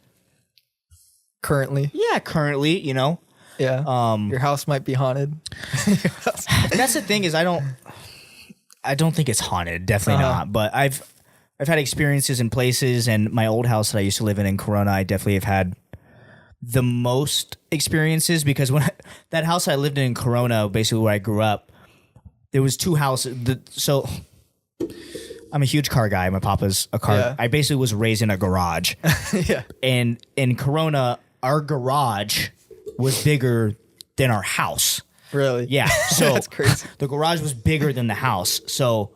currently. Yeah, currently, Yeah. Your house might be haunted. That's the thing is I don't think it's haunted. Definitely not. But I've had experiences in places, and my old house that I used to live in Corona, I definitely have had the most experiences because when that house I lived in Corona, basically where I grew up, there was two houses. So I'm a huge car guy. My papa's a car. Yeah. I basically was raised in a garage. Yeah. And in Corona, our garage was bigger than our house. Really? Yeah. So that's crazy. The garage was bigger than the house. So,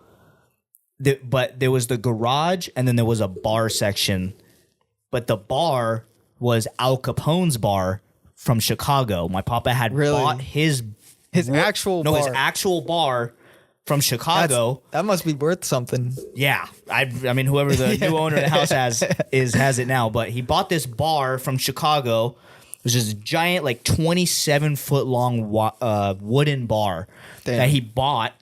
but there was the garage, and then there was a bar section. But the bar was Al Capone's bar from Chicago. My papa had bought his actual bar from Chicago. That must be worth something. Yeah. I mean, whoever the new owner of the house has it now. But he bought this bar from Chicago. It was just a giant, like 27-foot long wooden bar that he bought,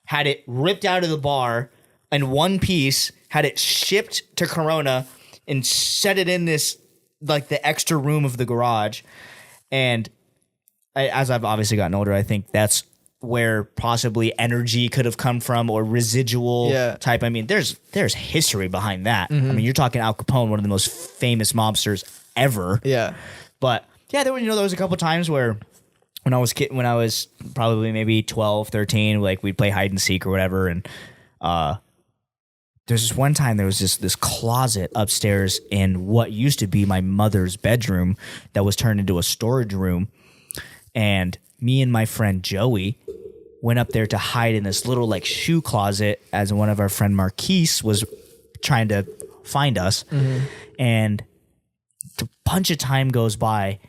had it ripped out of the bar in one piece, had it shipped to Corona, and set it in this, like the extra room of the garage. And as I've obviously gotten older, I think that's where possibly energy could have come from, or residual type. I mean, there's history behind that. Mm-hmm. I mean, you're talking Al Capone, one of the most famous mobsters ever. Yeah. But yeah, there was a couple times where when I was probably maybe 12, 13, like we'd play hide and seek or whatever. And there's this one time there was this closet upstairs in what used to be my mother's bedroom that was turned into a storage room. And me and my friend Joey went up there to hide in this little like shoe closet as one of our friend Marquise was trying to find us. Mm-hmm. And a bunch of time goes by,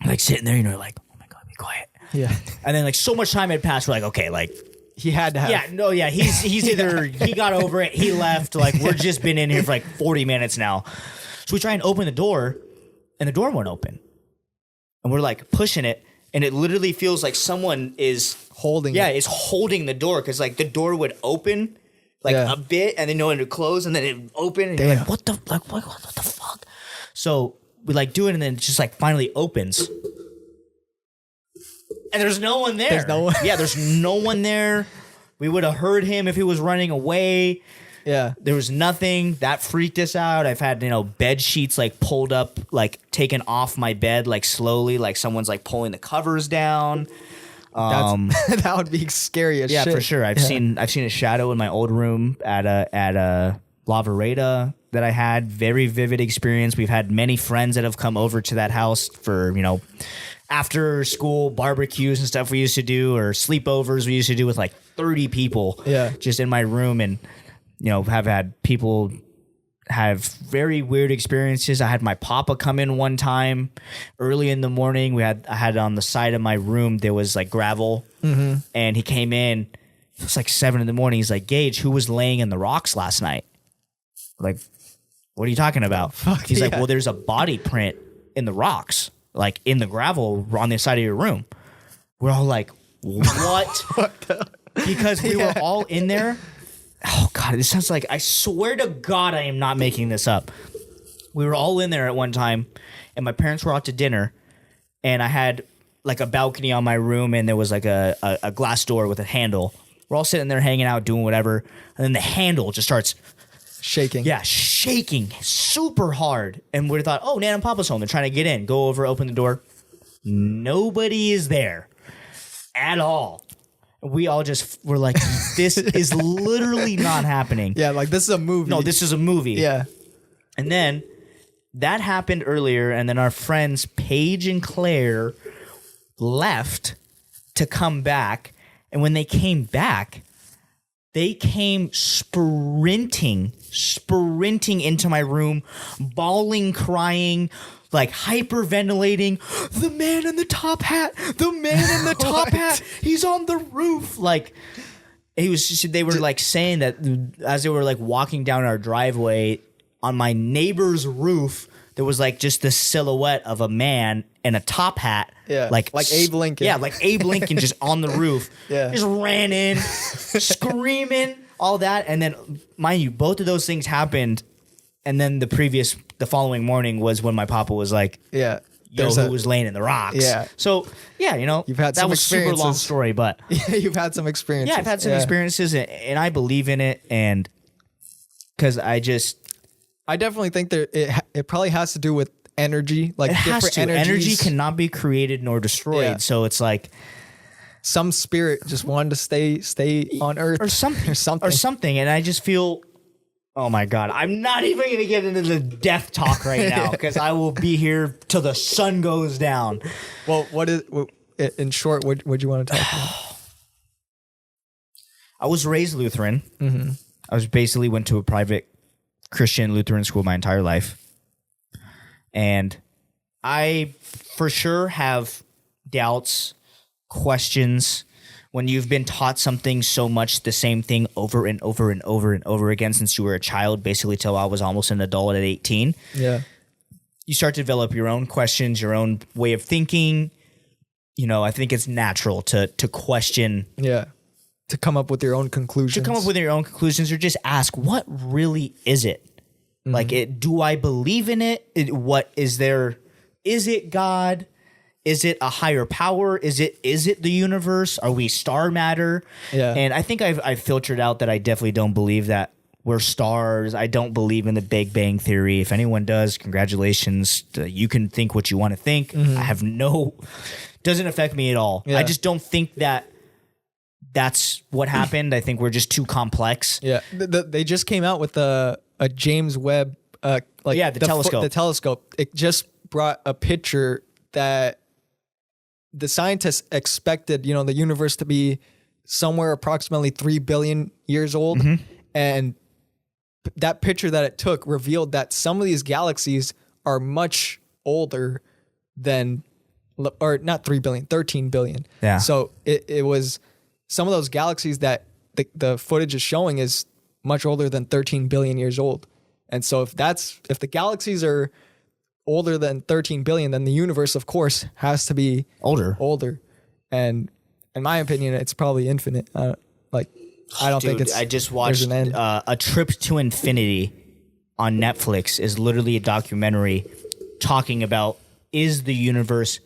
like sitting there, like, oh my God, be quiet. Yeah. And then like so much time had passed. We're like, okay, like he had to have. Yeah, no, yeah. He's either he got over it, he left. Like we're just been in here for like 40 minutes now. So we try and open the door, and the door won't open. And we're like pushing it, and it literally feels like someone is holding. Yeah, is holding the door, because like the door would open like a bit, and then it would close, and then it would open, and you're like, what the fuck? So we like do it, and then it just like finally opens. And there's no one there. There's no one. Yeah, there's no one there. We would have heard him if he was running away. Yeah. There was nothing. That freaked us out. I've had, bed sheets like pulled up, like taken off my bed, like slowly, like someone's like pulling the covers down. That would be scary as Yeah, shit. for sure. I've seen a shadow in my old room at a Lavareda that I had. Very vivid experience. We've had many friends that have come over to that house for, after school barbecues and stuff we used to do, or sleepovers we used to do with like 30 people just in my room, and have had people have very weird experiences. I had my papa come in one time early in the morning. I had on the side of my room there was like gravel, and he came in. It was like 7 a.m. He's like, "Gage, who was laying in the rocks last night?" Like, what are you talking about? He's like, "Well, there's a body print in the rocks, like in the gravel on the side of your room." We're all like, "What?" Because we were all in there. Oh God, this sounds like, I swear to God, I am not making this up. We were all in there at one time, and my parents were out to dinner, and I had like a balcony on my room, and there was like a glass door with a handle. We're all sitting there hanging out, doing whatever, and then the handle just starts shaking. Yeah, shaking super hard. And we thought, oh, Nan and Papa's home. They're trying to get in. Go over, open the door. Nobody is there at all. We all just were like, this is literally not happening. Yeah, like this is a movie. No, this is a movie. Yeah. And then that happened earlier, and then our friends Paige and Claire left to come back. And when they came back, they came sprinting into my room, bawling, crying, like hyperventilating. The man in the top hat, the man in the top hat, he's on the roof. Like, they were like saying that as they were like walking down our driveway on my neighbor's roof, there was like just the silhouette of a man in a top hat. Yeah. Like Abe Lincoln. Yeah, like Abe Lincoln just on the roof. Yeah. Just ran in, screaming, all that. And then, mind you, both of those things happened. And then the following morning was when my papa was like, yeah, who was laying in the rocks. Yeah. So, yeah, you've had that some was super long story, but. Yeah, you've had some experiences. Yeah, I've had some experiences, and I believe in it. And because I definitely think that it probably has to do with energy, like it has different to. energies. Energy cannot be created nor destroyed. Yeah. So it's like some spirit just wanted to stay on Earth or something. And I just feel, oh my God, I'm not even going to get into the death talk right now because I will be here till the sun goes down. Well, in short, what you want to talk about? I was raised Lutheran. Mm-hmm. I went to a private Christian Lutheran school my entire life. And I for sure have doubts, questions when you've been taught something so much, the same thing over and over and over and over again since you were a child, basically till I was almost an adult at 18. Yeah. You start to develop your own questions, your own way of thinking. I think it's natural to question. Yeah. To come up with your own conclusions. Or just ask, what really is it? Mm-hmm. Like, do I believe in it? What is there? Is it God? Is it a higher power? Is it the universe? Are we star matter? Yeah. And I think I've filtered out that I definitely don't believe that we're stars. I don't believe in the Big Bang Theory. If anyone does, congratulations. You can think what you want to think. Mm-hmm. I have doesn't affect me at all. Yeah. I just don't think that's what happened. I think we're just too complex. Yeah. They just came out with a James Webb, the telescope. The telescope. It just brought a picture that the scientists expected, the universe to be somewhere approximately 3 billion years old. Mm-hmm. And that picture that it took revealed that some of these galaxies are much older than, or not 3 billion, 13 billion. Yeah. So it was some of those galaxies that the footage is showing is much older than 13 billion years old. And so if the galaxies are older than 13 billion, then the universe, of course, has to be older. And in my opinion, it's probably infinite. I don't think it's. I just watched A Trip to Infinity on Netflix. Is literally a documentary talking about, is the universe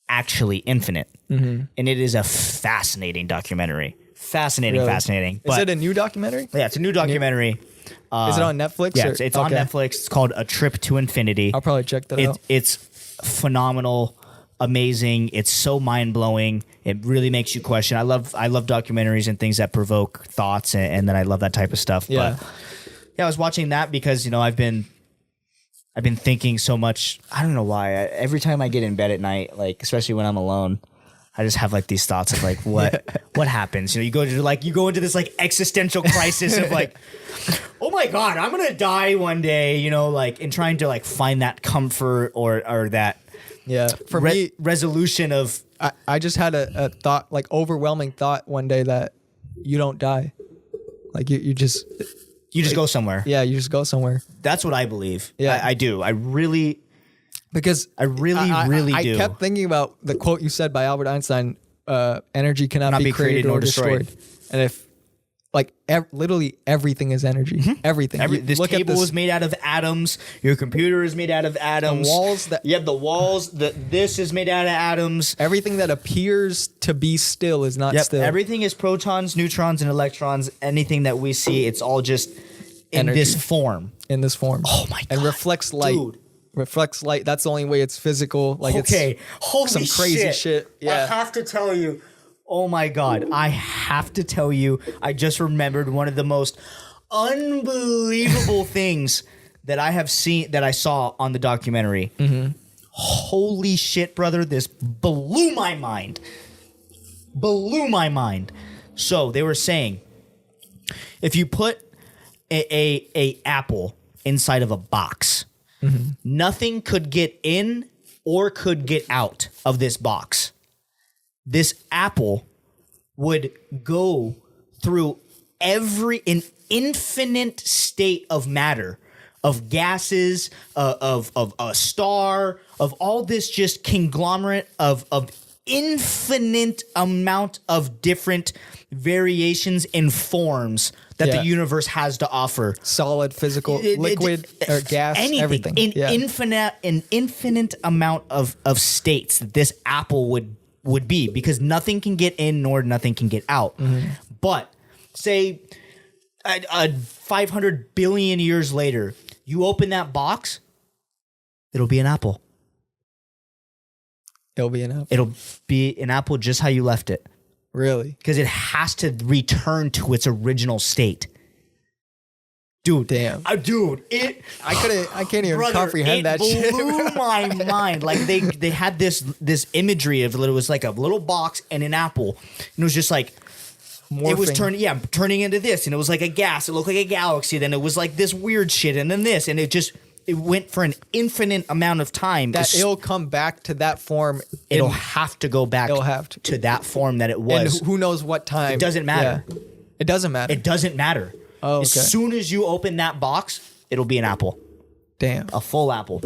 actually infinite? Mm-hmm. And it is a fascinating documentary. Fascinating. Is it a new documentary? Yeah, it's a new documentary. Is it on Netflix? Yeah, it's on Netflix. It's called A Trip to Infinity. I'll probably check that out. It's phenomenal. amazing. It's so mind blowing. It really makes you question. I love documentaries and things that provoke thoughts, and then I love that type of stuff. Yeah. But yeah, I was watching that because I've been thinking so much. I don't know why. Every time I get in bed at night, like especially when I'm alone, I just have like these thoughts of like what happens. You go into this like existential crisis of like, oh my God, I'm gonna die one day. And trying to like find that comfort or that For me, resolution of. I just had a thought, like overwhelming thought one day that you don't die, like you just go somewhere. Yeah, you just go somewhere. That's what I believe. Yeah, I do. I really. Because I really do. I kept thinking about the quote you said by Albert Einstein, energy cannot be created nor destroyed. And if literally everything is energy. Everything. This table is made out of atoms. Your computer is made out of atoms. The walls. This is made out of atoms. Everything that appears to be still is not still. Everything is protons, neutrons, and electrons. Anything that we see, it's all just in this form. Oh my God. And reflects light. Dude. Reflects light. That's the only way it's physical. Holy some crazy shit. Yeah. I have to tell you. Oh my God. I have to tell you. I just remembered one of the most unbelievable things that I saw on the documentary. Mm-hmm. Holy shit, brother. This blew my mind. So they were saying, if you put a apple inside of a box, mm-hmm. nothing could get in or could get out of this box. This apple would go through an infinite state of matter, of gases, of a star, of all this just conglomerate of infinite amount of different variations and forms that the universe has to offer. Solid, physical, liquid, or gas, anything. Everything. An infinite amount of states that this apple would be, because nothing can get in nor nothing can get out. Mm-hmm. But say 500 billion years later, you open that box, it'll be an apple. It'll be an apple. It'll be an apple just how you left it. Really? Because it has to return to its original state. Dude. Damn. I can't even comprehend that shit. It blew my mind. Like they had this imagery of it was like a little box and an apple. And it was just like morphing. It was turning into this, and it was like a gas. It looked like a galaxy. Then it was like this weird shit, and then this, and it went for an infinite amount of time. That it'll come back to that form. It'll have to go back to that form that it was. And who knows what time. It doesn't matter. Yeah. It doesn't matter. It doesn't matter. Oh, okay. As soon as you open that box, it'll be an apple. Damn. A full apple.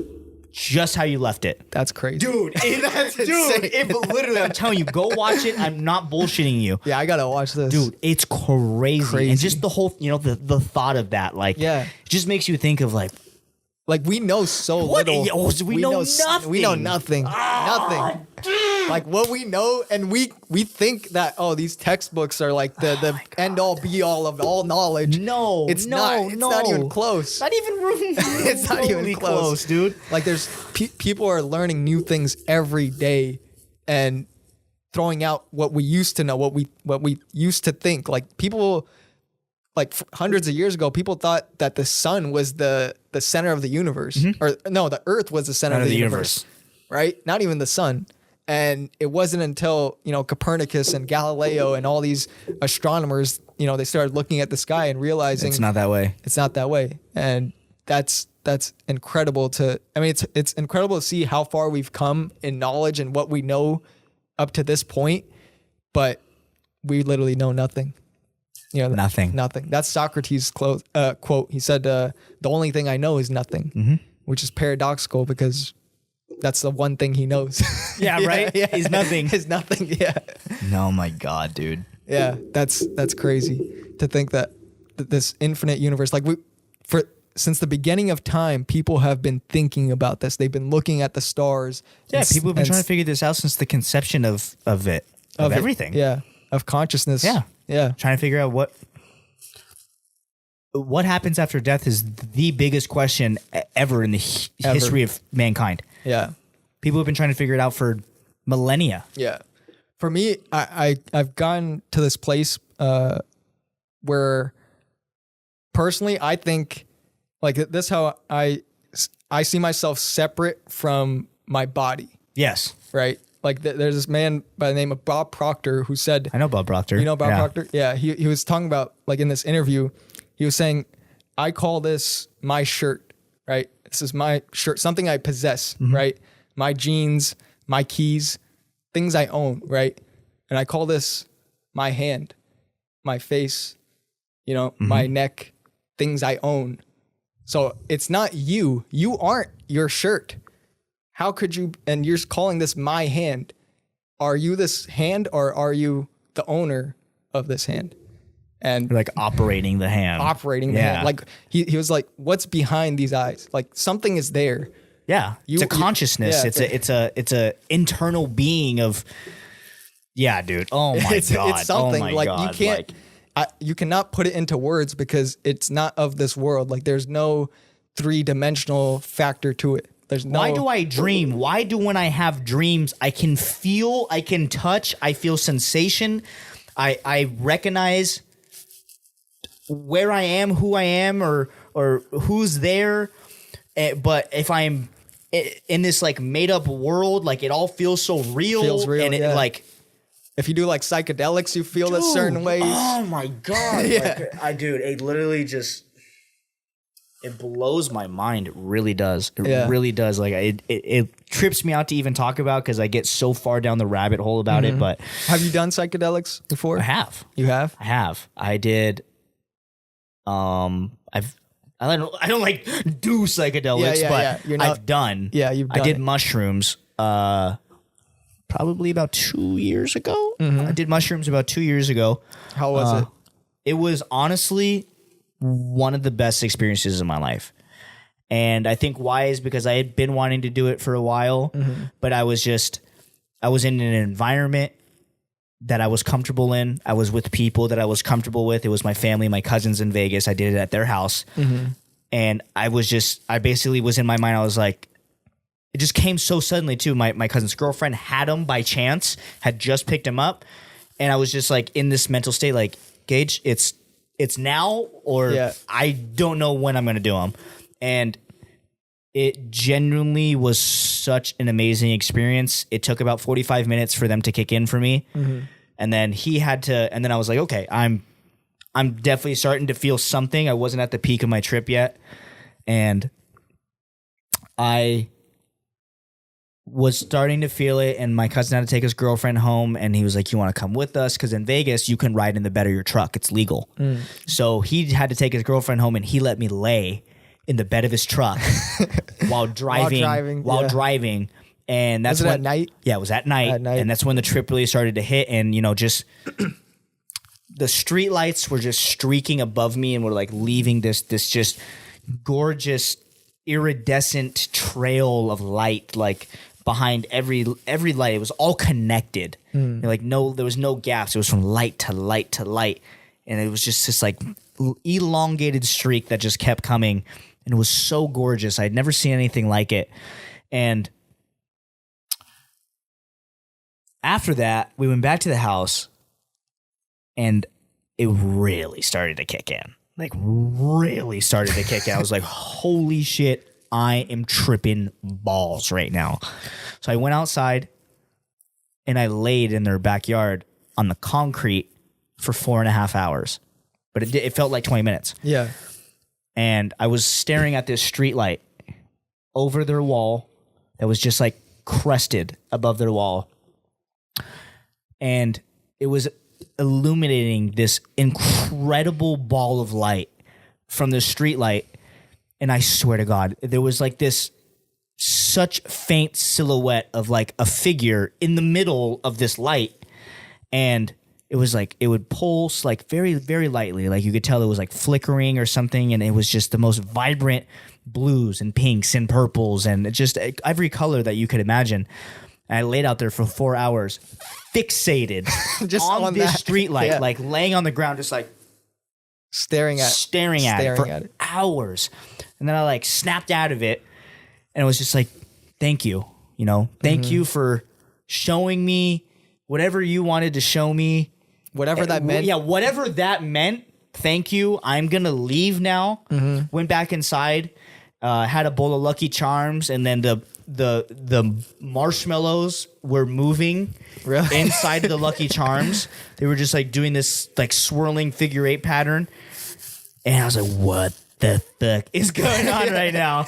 Just how you left it. That's crazy. Dude, literally, I'm telling you, go watch it. I'm not bullshitting you. Yeah, I gotta watch this. Dude, it's crazy. And just the whole, the thought of that, it just makes you think of like we know so little. We know nothing. We know nothing. Nothing. Like what we know, and we think that these textbooks are like the end all be all of all knowledge. No, it's not. It's not even close. Not even it's not even close, dude. Like there's people are learning new things every day, and throwing out what we used to know, what we used to think. Like people. Like hundreds of years ago, people thought that the sun was the center of the universe. Mm-hmm. Or no, the earth was the center of the universe. Right? Not even the sun. And it wasn't until, Copernicus and Galileo and all these astronomers, they started looking at the sky and realizing it's not that way. It's not that way. And that's incredible it's incredible to see how far we've come in knowledge and what we know up to this point, but we literally know nothing. Nothing. That's Socrates' quote. He said, the only thing I know is nothing, mm-hmm. which is paradoxical because that's the one thing he knows. Yeah, right? Yeah. He's nothing. He's nothing, yeah. Oh my God, dude. Yeah, that's crazy to think that this infinite universe, since the beginning of time, people have been thinking about this. They've been looking at the stars. Yeah, people have been trying to figure this out since the conception of everything. Yeah, of consciousness. Yeah. Yeah. Trying to figure out what happens after death is the biggest question ever in the history of mankind. Yeah. People have been trying to figure it out for millennia. Yeah. For me, I've gotten to this place where personally I think like this how I see myself separate from my body. Yes. Right? Like there's this man by the name of Bob Proctor who said, I know Bob Proctor. You know Bob Proctor? Yeah. He was talking about, like in this interview, he was saying, I call this my shirt, right? This is my shirt, something I possess, right? My jeans, my keys, things I own, right? And I call this my hand, my face, my neck, things I own. So it's not you. You aren't your shirt. How could you, and you're calling this my hand. Are you this hand or are you the owner of this hand? And like operating the hand. Hand. Like he was like, what's behind these eyes? Like something is there. Yeah. It's a consciousness. It's a internal being of, yeah, dude. Oh my God. It's something like God. You can't, you cannot put it into words because it's not of this world. Like there's no 3-dimensional factor to it. There's no. Why do I dream? Why do when I have dreams, I can feel, I can touch, I feel sensation. I recognize where I am, who I am, or who's there. But if I'm in this like made up world, like it all feels so real. Feels real, and it like. If you do like psychedelics, you feel a certain ways. Oh my God. Yeah. Like, dude, it literally just, it blows my mind. It really does. It really does. Like it trips me out to even talk about because I get so far down the rabbit hole about it. But have you done psychedelics before? I have. You have? I have. I did. I don't like do psychedelics, but You're not, I've done. Yeah, you've done. I did mushrooms. Probably about 2 years ago. I did mushrooms about 2 years ago. How was it? It was honestly one of the best experiences of my life. And I think why is because I had been wanting to do it for a while, but I was in an environment that I was comfortable in. I was with people that I was comfortable with. It was my family, my cousins in Vegas. I did it at their house. And I basically was in my mind. I was like, it just came so suddenly too. My cousin's girlfriend had him by chance, had just picked him up. And I was just like in this mental state, like, Gage, it's now or I don't know when I'm going to do them. And it genuinely was such an amazing experience. It took about 45 minutes for them to kick in for me. And then and then I was like, okay, I'm definitely starting to feel something. I wasn't at the peak of my trip yet. And I was starting to feel it, and my cousin had to take his girlfriend home, and he was like, you want to come with us? Because in Vegas, you can ride in the bed of your truck. It's legal. So he had to take his girlfriend home, and he let me lay in the bed of his truck while driving. And that's at night? Yeah, it was at night. And that's when the trip really started to hit, and, just the street lights were just streaking above me and were like leaving this just gorgeous iridescent trail of light, like behind every light. It was all connected. Like there was no gaps. It was from light to light to light. And it was just this like elongated streak that just kept coming. And it was so gorgeous. I'd never seen anything like it. And after that, we went back to the house and it really started to kick in. Like really started to kick in. I was like, holy shit, I am tripping balls right now. So I went outside and I laid in their backyard on the concrete for 4.5 hours. But it felt like 20 minutes. Yeah. And I was staring at this street light over their wall that was just like crested above their wall. And it was illuminating this incredible ball of light from the street light. And I swear to God, there was like this such faint silhouette of like a figure in the middle of this light. And it was like, it would pulse like very, very lightly. Like you could tell it was like flickering or something. And it was just the most vibrant blues and pinks and purples and just every color that you could imagine. And I laid out there for 4 hours, fixated just on this street light, like laying on the ground, just like staring at it for hours. And then I like snapped out of it and it was just like, thank you, thank you for showing me whatever you wanted to show me. Whatever that meant. Yeah, whatever that meant. Thank you. I'm going to leave now. Went back inside, had a bowl of Lucky Charms, and then the marshmallows were moving inside of the Lucky Charms. They were just like doing this like swirling figure 8 pattern. And I was like, what the fuck is going on right now?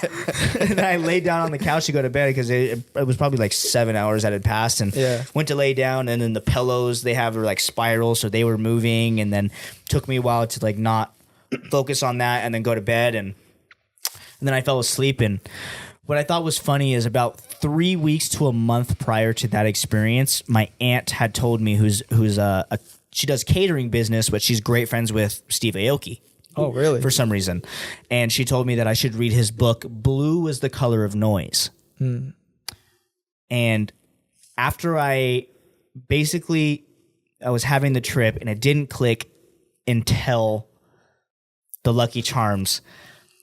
And then I laid down on the couch to go to bed because it was probably like 7 hours that had passed, and went to lay down, and then the pillows they have were like spirals, so they were moving, and then took me a while to like not focus on that and then go to bed, and then I fell asleep. And what I thought was funny is about 3 weeks to a month prior to that experience, my aunt had told me she does catering business, but she's great friends with Steve Aoki. Oh, really? For some reason. And she told me that I should read his book, Blue is the Color of Noise. And after I was having the trip, and it didn't click until the Lucky Charms.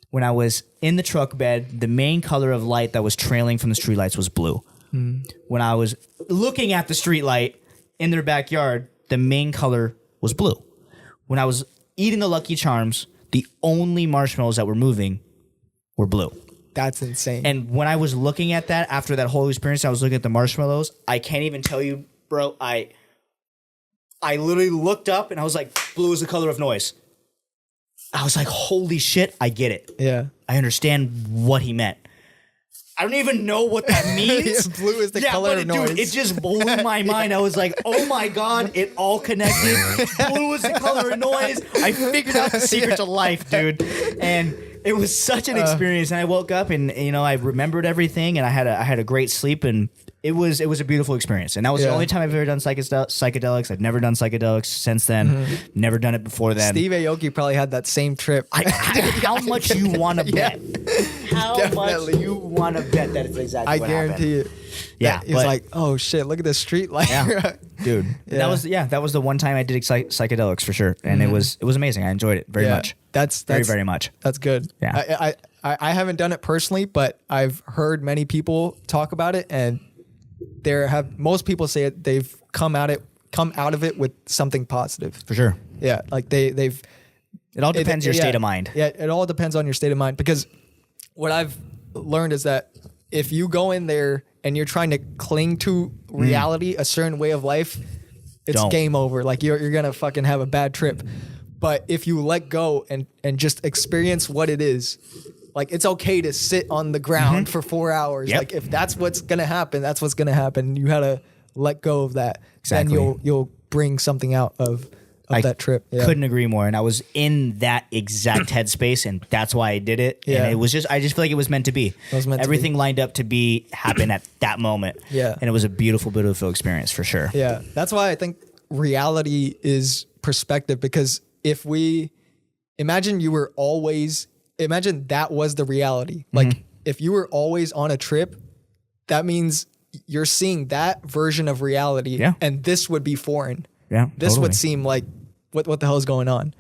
When I was in the truck bed, the main color of light that was trailing from the streetlights was blue. When I was looking at the streetlight in their backyard, the main color was blue. When I was eating the Lucky Charms, the only marshmallows that were moving were blue. That's insane. And when I was looking at that, after that whole experience, I was looking at the marshmallows. I can't even tell you, bro. I literally looked up and I was like, blue is the color of noise. I was like, holy shit, I get it. Yeah. I understand what he meant. I don't even know what that means. Blue is the color of noise. Dude, it just blew my mind. I was like, oh my God, it all connected. Blue is the color of noise. I figured out the secret to life, dude. And it was such an experience. And I woke up and, I remembered everything, and I had a great sleep, and it was a beautiful experience. And that was the only time I've ever done psychedelics. I've never done psychedelics since then. Never done it before then. Steve Aoki probably had that same trip. How much you want to bet? How Definitely. much you want to bet that it's exactly what happened? I guarantee it. Yeah, he's like, oh shit, look at this street light. Yeah, dude. That was the one time I did psychedelics for sure, and it was amazing. I enjoyed it very much. That's very much. That's good. Yeah, I haven't done it personally, but I've heard many people talk about it, and most people say they've come out of it with something positive. For sure. Yeah, like they've. It all depends your state of mind. Yeah, it all depends on your state of mind, because what I've learned is that if you go in there and you're trying to cling to reality, a certain way of life, it's game over. Like you're gonna fucking have a bad trip. But if you let go and just experience what it is, like it's okay to sit on the ground for 4 hours. Yep. Like if that's what's gonna happen, that's what's gonna happen. You gotta let go of that. Exactly. Then you'll bring something out of that trip. Yeah. Couldn't agree more. And I was in that exact headspace, and that's why I did it. Yeah. And I just feel like it was meant to be. Everything lined up to happen at that moment. Yeah. And it was a beautiful, beautiful experience for sure. Yeah. That's why I think reality is perspective, because if we imagine that was the reality. Like if you were always on a trip, that means you're seeing that version of reality, and this would be foreign. Yeah, this would seem like what the hell is going on?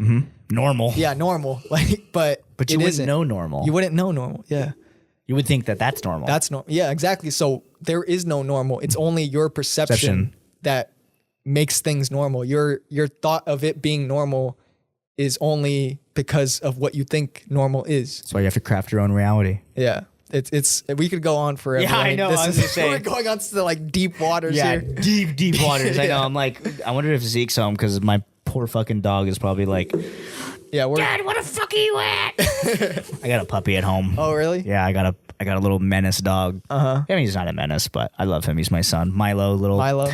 Normal. Yeah, normal. Like, but you wouldn't know normal. You wouldn't know normal. Yeah, you would think that that's normal. That's normal. Yeah, exactly. So there is no normal. It's only your perception that makes things normal. Your thought of it being normal is only because of what you think normal is. That's why you have to craft your own reality. Yeah. It's we could go on forever. Yeah, I know. We're going on to like deep waters here. Deep waters. I know. I'm like, I wonder if Zeke's home, because my poor fucking dog is probably like, Dad, where the fuck are you at? I got a puppy at home. Oh, really? Yeah, I got a little menace dog. I mean, he's not a menace, but I love him. He's my son, Milo.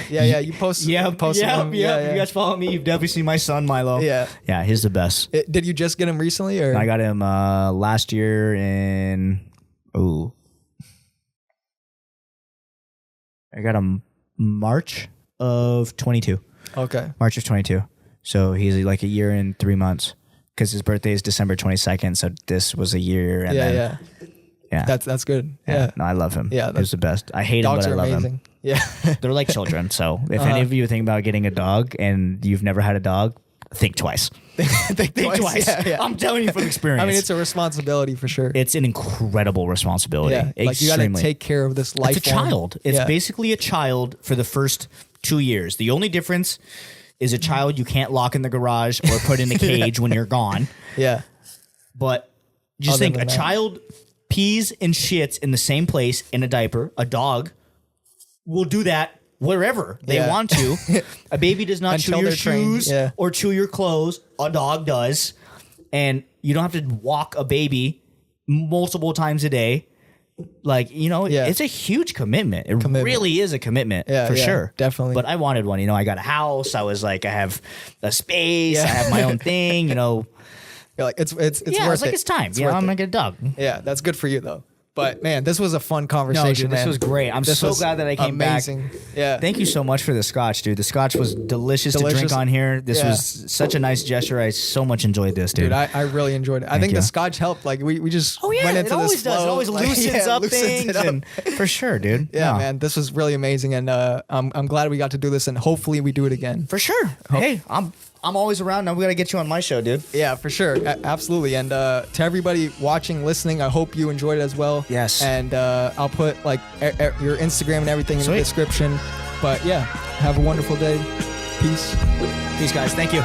Yeah. You post. Him. Yeah. You guys follow me. You've definitely seen my son, Milo. Yeah. He's the best. Did you just get him recently, or? I got him last year in. Ooh. I got him March of 22. Okay. March of 22. So he's like a year and 3 months, because his birthday is December 22nd. So this was a year. And yeah. That's good. Yeah. No, I love him. Yeah. He's the best. I hate him, but I love amazing. him. Yeah. They're like children. So if any of you think about getting a dog and you've never had a dog, think twice. Think Twice. Yeah. I'm telling you from experience. I mean, it's a responsibility for sure. It's an incredible responsibility. Yeah, like you got to take care of this life. It's a child. It's basically a child for the first 2 years. The only difference is a child you can't lock in the garage or put in a cage when you're gone. Yeah. But just Other think, than a that. child pees and shits in the same place in a diaper. A dog will do that wherever they want to. A baby does not chew Until your they're trained, shoes or chew your clothes. A dog does. And you don't have to walk a baby multiple times a day. Like, it's a huge commitment. It really is a commitment for sure. Definitely. But I wanted one. I got a house. I was like, I have a space. I have my own thing, You're like, it's worth it's like, it. it's time. It's I'm worth going to it. get a dog. Yeah, that's good for you though. But man, this was a fun conversation. No, dude, this man. was great. I'm This so was glad that I came amazing. back. Yeah. Thank you so much for the scotch, dude. The scotch was delicious to drink on here. This was such a nice gesture. I so much enjoyed this, dude. Dude, I really enjoyed it. I think the scotch helped. Like we just went into it this always flow. does. It always Like, loosens up loosens things. it up. And for sure, dude. Yeah, No. man, this was really amazing, and I'm glad we got to do this, and hopefully we do it again. For sure. Hey, I'm always around. I'm gonna get you on my show, dude. Yeah, for sure. Absolutely. And to everybody watching, listening, I hope you enjoyed it as well. Yes. And I'll put like your Instagram and everything in the Sweet. description. But yeah, have a wonderful day. Peace. Peace, guys. Thank you.